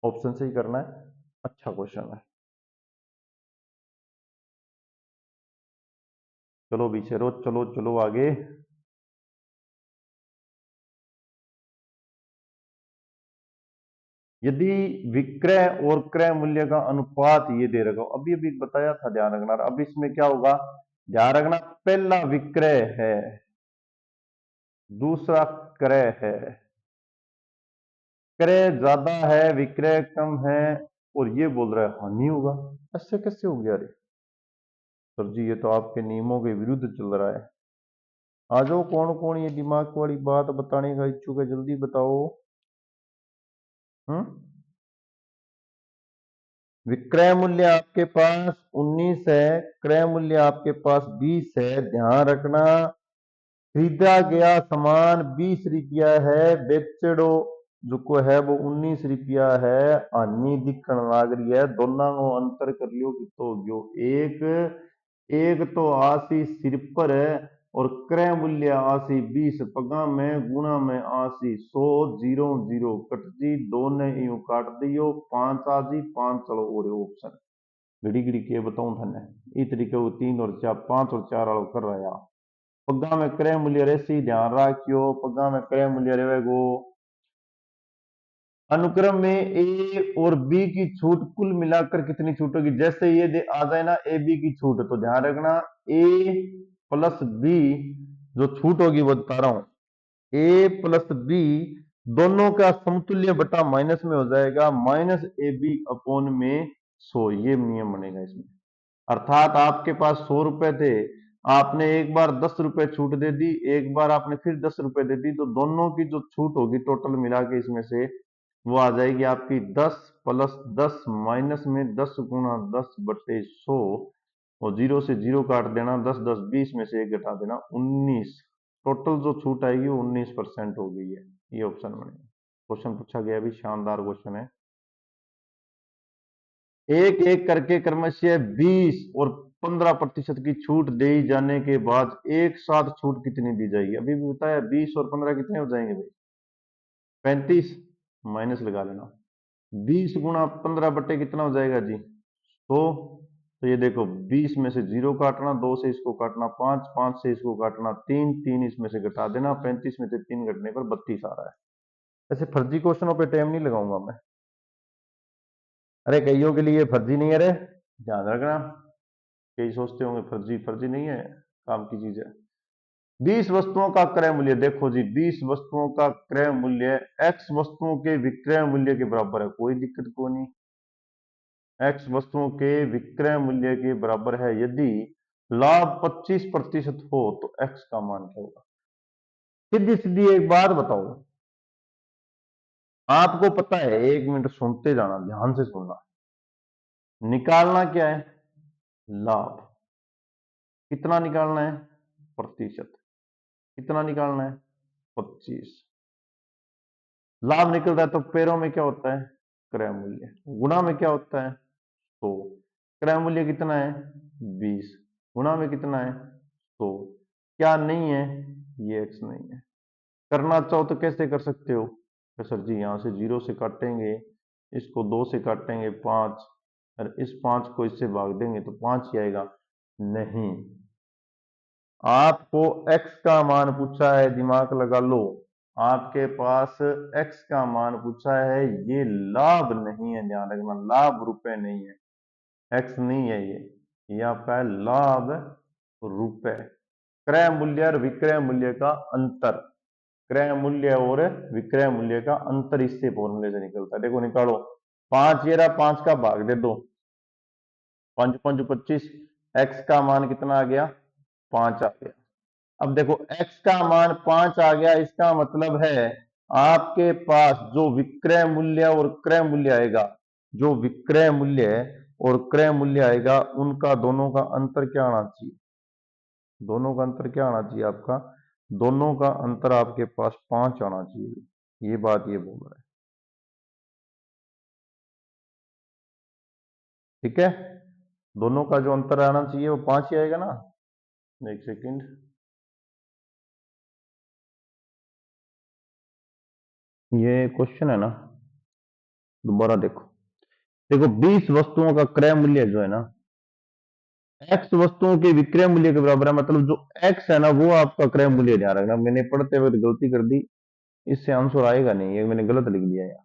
ऑप्शन से ही करना है अच्छा क्वेश्चन है। चलो पीछे रो चलो चलो आगे यदि विक्रय और क्रय मूल्य का अनुपात ये दे रखा हो अभी अभी बताया था ध्यान रखना अब इसमें क्या होगा ध्यान रखना पहला विक्रय है दूसरा क्रय है। क्रय ज्यादा है, विक्रय कम है, और ये बोल रहा है हानि होगा। ऐसे कैसे हो गया रे सर जी, ये तो आपके नियमों के विरुद्ध चल रहा है। आ जाओ, कौन कौन ये दिमाग वाली बात बताने का इच्छुक है, जल्दी बताओ। हम्म। विक्रय मूल्य आपके पास 19 है, क्रय मूल्य आपके पास 20 है। ध्यान रखना, खरीदा गया सामान 20 रुपया है, बेचड़ो जो को है वो 19 रुपया है। हानि दिखण लाग रही है, दोनों को अंतर कर लियो कि तो जो एक एक तो आशी सिर पर है, और क्रय मूल्य आशी 20 पगा में गुणा में आशी 100। जीरो जीरो कट जी, दो ने यूं काट दियो, 5 आजी 5 चलो और ऑप्शन घड़ी घड़ी के बताऊं थाने। इस तरीके वो 3 और 4, 5 और 4 वालों कर रहा है। पग्गा में क्रय मूल्य रेसी ध्यान रखियो, पग्गा में क्रय मूल्य रहेगो। अनुक्रम में ए और बी की छूट कुल मिलाकर कितनी छूट होगी। जैसे ये आ जाए ना ए बी की छूट, तो ध्यान रखना ए प्लस बी जो छूट होगी वो बता रहा हूं। ए प्लस बी दोनों का समतुल्य बटा माइनस में हो जाएगा, माइनस ए बी अपॉन में 100। ये नियम बनेगा इसमें। अर्थात आपके पास 100 रुपए थे, आपने एक बार 10 रुपए छूट दे दी, एक बार आपने फिर 10 रुपए दे दी, तो दोनों की जो छूट होगी टोटल मिला के इसमें से वो आ जाएगी आपकी 10 प्लस 10 माइनस में 10 गुना 10 बटे 100, और जीरो से जीरो काट देना, 10 10 20 में से एक घटा देना, 19। टोटल जो छूट आएगी वो 19% हो गई है। ये ऑप्शन बनेगा। क्वेश्चन पूछा गया, भी शानदार क्वेश्चन है। एक एक करके क्रमशः 20 और 15% की छूट दी जाने के बाद एक साथ छूट कितनी दी जाएगी। अभी भी बताया 20 और 15 कितने हो जाएंगे भाई, 35। माइनस लगा लेना, 20 गुना 15 बटे कितना हो जाएगा जी 100। तो ये देखो 20 में से जीरो काटना, 2 से इसको काटना 5, 5 से इसको काटना 3, 3 इसमें से घटा देना, 35 में से 3 घटने पर 32 आ रहा है। ऐसे फर्जी क्वेश्चनों पे टाइम नहीं लगाऊंगा मैं। अरे कईयों के लिए फर्जी नहीं है रे, ध्यान रखना। कई सोचते होंगे फर्जी फर्जी नहीं है, काम की चीज है। 20 वस्तुओं का क्रय मूल्य देखो जी, 20 वस्तुओं का क्रय मूल्य एक्स वस्तुओं के विक्रय मूल्य के बराबर है, कोई दिक्कत को नहीं। एक्स वस्तुओं के विक्रय मूल्य के बराबर है, यदि लाभ 25% हो तो एक्स का मान क्या होगा। सीधी सीधी एक बात बताओ, आपको पता है, 1 मिनट सुनते जाना, ध्यान से सुनना। निकालना क्या है, लाभ। कितना निकालना है, प्रतिशत। कितना निकालना है, 25। लाभ निकल रहा है तो पैरों में क्या होता है, क्रय मूल्य। गुणा में क्या होता है, 100। क्रय मूल्य कितना है, 20। गुणा में कितना है, 100। क्या नहीं है, ये एक्स नहीं है। करना चाहो तो कैसे कर सकते हो, तो सर जी यहां से 0 से काटेंगे, इसको 2 से काटेंगे 5, और इस 5 को इससे भाग देंगे तो 5 ही आएगा। नहीं, आपको x का मान पूछा है, दिमाग लगा लो। आपके पास x का मान पूछा है, ये लाभ नहीं है, ध्यान रखना, लाभ रुपए नहीं है, x नहीं है ये आपका है लाभ रुपए। क्रय मूल्य और विक्रय मूल्य का अंतर, क्रय मूल्य और विक्रय मूल्य का अंतर इससे फॉर्मूले से निकलता है। देखो निकालो, 5 ये रहा, 5 का भाग दे दो, 5 5 25। x का मान कितना आ गया, 5 आ गया। अब देखो x का मान 5 आ गया, इसका मतलब है आपके पास जो विक्रय मूल्य और क्रय मूल्य आएगा, जो विक्रय मूल्य और क्रय मूल्य आएगा, उनका दोनों का अंतर क्या आना चाहिए, दोनों का अंतर क्या आना चाहिए आपका, दोनों का अंतर आपके पास 5 आना चाहिए। ये बात ये बोल रहा है, ठीक है। दोनों का जो अंतर आना चाहिए वो 5 ही आएगा ना। एक सेकंड, ये क्वेश्चन है ना, दोबारा देखो। देखो 20 वस्तुओं का क्रय मूल्य जो है ना, एक्स वस्तुओं के विक्रय मूल्य के बराबर है, मतलब जो एक्स है ना वो आपका क्रय मूल्य। ध्यान रखना, मैंने पढ़ते हुए गलती कर दी, इससे आंसर आएगा नहीं, ये मैंने गलत लिख दिया यार,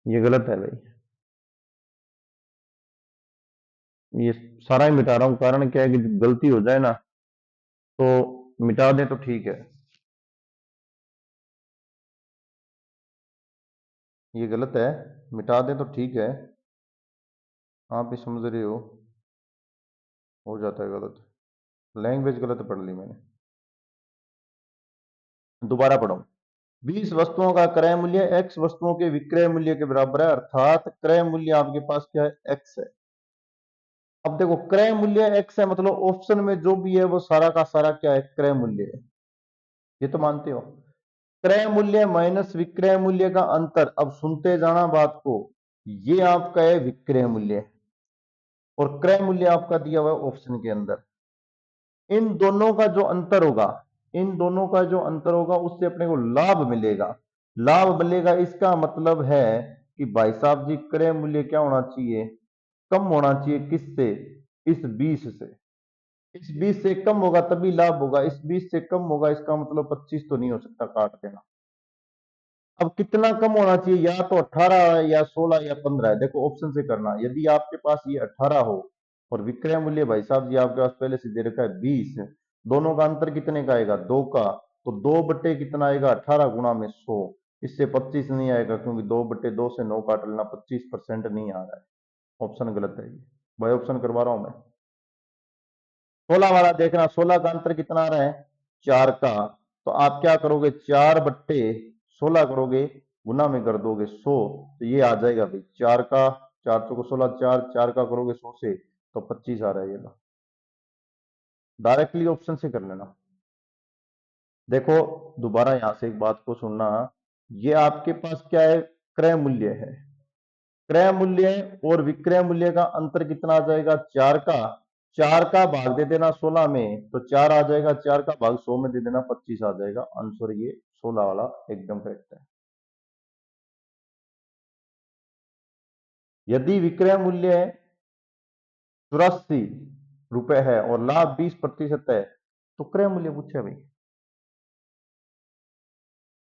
ये गलत है भाई। ये सारा ही मिटा रहा हूं, कारण क्या है कि गलती हो जाए ना तो मिटा दें तो ठीक है। ये गलत है, मिटा दें तो ठीक है, आप भी समझ रहे हो जाता है गलत। लैंग्वेज गलत पढ़ ली मैंने, दोबारा पढ़ो। 20 वस्तुओं का क्रय मूल्य x वस्तुओं के विक्रय मूल्य के बराबर है, अर्थात क्रय मूल्य आपके पास क्या है, x है। अब देखो क्रय मूल्य x है, मतलब ऑप्शन में जो भी है वो सारा का सारा क्या है, क्रय मूल्य है, ये तो मानते हो। क्रय मूल्य माइनस विक्रय मूल्य का अंतर, अब सुनते जाना बात को, ये आपका है विक्रय मूल्य और क्रय मूल्य आपका दिया हुआ है ऑप्शन के अंदर। इन दोनों का जो अंतर होगा, इन दोनों का जो अंतर होगा उससे अपने को लाभ मिलेगा। लाभ मिलेगा इसका मतलब है कि भाई साहब जी क्रय मूल्य क्या होना चाहिए, कम होना चाहिए, किससे, इस 20 से। इस 20 से कम होगा तभी लाभ होगा, इस 20 से कम होगा इसका मतलब 25 तो नहीं हो सकता, काट देना। अब कितना कम होना चाहिए, या तो 18 है या 16 या 15 है, देखो ऑप्शन से करना। यदि आपके पास ये 18 हो और विक्रय मूल्य भाई साहब जी आपके पास पहले से दे रखा है 20, दोनों का अंतर कितने का आएगा, 2 का, तो 2 बट्टे कितना आएगा, 18 गुणा में 100, इससे 25 नहीं आएगा क्योंकि 2 बट्टे 2 से 9 काट लेना, 25% नहीं आ रहा है, ऑप्शन गलत है ये। भाई ऑप्शन करवा रहा हूं मैं। 16 वाला देखना, 16 का अंतर कितना आ रहा है, 4 का, तो आप क्या करोगे, 4/16 करोगे, गुना में कर दोगे 100, तो ये आ जाएगा भाई 4 का, 4 चौको 16, 4 4 का करोगे 100 से तो 25 आ रहा है, ये लो डायरेक्टली ऑप्शन से कर लेना। देखो दोबारा यहां से एक बात को सुनना, ये आपके पास क्या है, क्रय मूल्य है, क्रय मूल्य और विक्रय मूल्य का अंतर कितना आ जाएगा, 4 का, 4 का भाग दे देना 16 में तो 4 आ जाएगा, 4 का भाग 100 में दे देना 25 आ जाएगा, आंसर ये 16 वाला एकदम करेक्ट है। यदि विक्रय मूल्य 84 रुपए है और लाभ 20% है तो क्रय मूल्य पूछे भाई।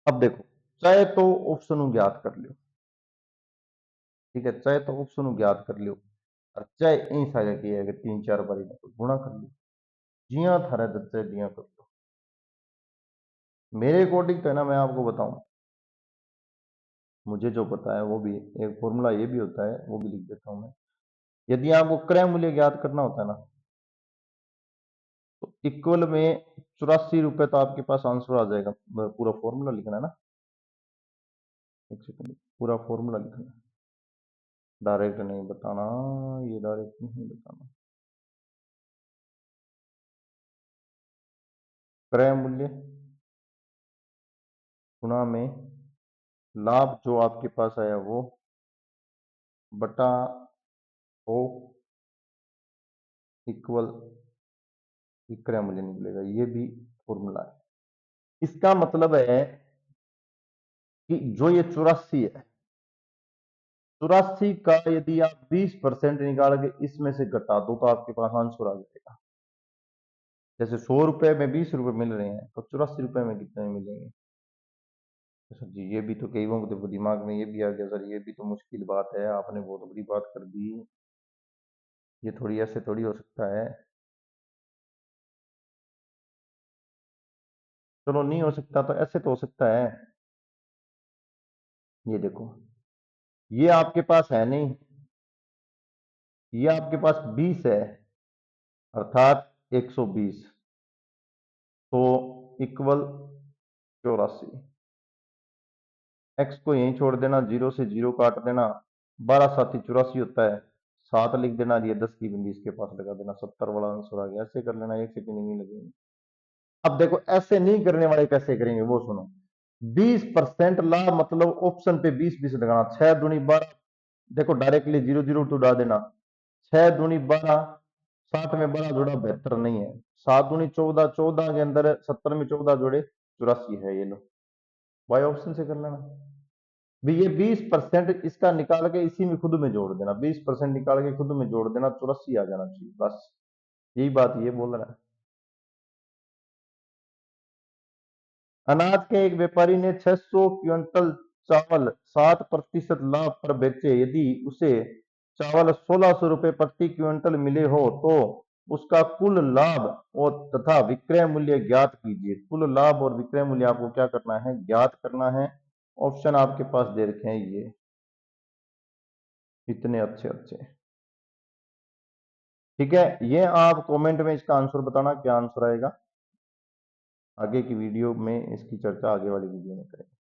अब देखो, चाहे तो ऑप्शन ज्ञात कर लियो, ठीक है, चाहे तो ऑप्शन ज्ञात कर लियो और चाहे यही साझा किया है कि 3 4 बारी में तो गुणा कर लियो, जिया थारा दच्चे दिया कर लो। मेरे अकॉर्डिंग तो है ना, मैं आपको बताऊं, मुझे जो पता है वो भी एक फॉर्मूला ये भी होता है, वो भी लिख देता हूं मैं। यदि आपको क्रय मूल्य ज्ञात करना होता है ना, तो इक्वल में 84 रुपए तो आपके पास आंसर आ जाएगा। पूरा फॉर्मूला लिखना है ना, एक सेकंड, पूरा फॉर्मूला लिखना है, डायरेक्ट नहीं बताना, ये डायरेक्ट नहीं बताना। क्रय मूल्य गुणा में लाभ जो आपके पास आया वो बटा ओ इक्वल विक्रय मूल्य निकलेगा, ये भी फॉर्मूला है। इसका मतलब है कि जो ये 84 है, 84 का यदि आप 20% निकाल के इसमें से घटा दो तो आपके पास आंसर आ जाएगा। जैसे 100 रुपए में 20 रुपए मिल रहे हैं तो 84 रुपए में कितने मिलेंगे। तो सर जी ये भी तो कई लोगों के दिमाग में ये भी आ गया, सर ये भी तो मुश्किल बात है, आपने बहुत बड़ी बात कर दी, ये थोड़ी ऐसे थोड़ी हो सकता है। चलो नहीं हो सकता तो ऐसे तो हो सकता है। ये देखो, ये आपके पास है नहीं, ये आपके पास 20 है, अर्थात 120, तो इक्वल 84। एक्स को यहीं छोड़ देना, 0 से 0 काट देना, 12×7 = 84 होता है, 7 लिख देना, ये 10 की बिंदी इसके पास लगा देना, 70 वाला आंसर आ गया। ऐसे कर लेना, 1 सेकंड नहीं लगेगी। अब देखो ऐसे नहीं करने वाले कैसे करेंगे वो सुनो। 20% लाभ मतलब ऑप्शन पे 20 लगाना, 6×2 = 12, देखो डायरेक्टली 0 0 उड़ा देना, 6×2 = 12, 60 में 12 जोड़ा 72 नहीं है, 7×2 = 14, 14 के अंदर 70 में 14 जोड़े 84 है, ये लो बाय ऑप्शन से कर लेना। भी ये 20% इसका निकाल के इसी में खुद में जोड़ देना, 20% निकाल के खुद में जोड़ देना, 84 आ जाना चाहिए, बस यही बात ये बोल रहा है। अनाज के एक व्यापारी ने 600 क्विंटल चावल 7% लाभ पर बेचे, यदि उसे चावल 1600 रुपए प्रति क्विंटल मिले हो तो उसका कुल लाभ और तथा विक्रय मूल्य ज्ञात कीजिए। कुल लाभ और विक्रय मूल्य आपको क्या करना है, ज्ञात करना है। ऑप्शन आपके पास दे रखे हैं ये इतने अच्छे अच्छे। ठीक है, ये आप कमेंट में इसका आंसर बताना क्या आंसर आएगा। आगे की वीडियो में इसकी चर्चा आगे वाली वीडियो में करेंगे।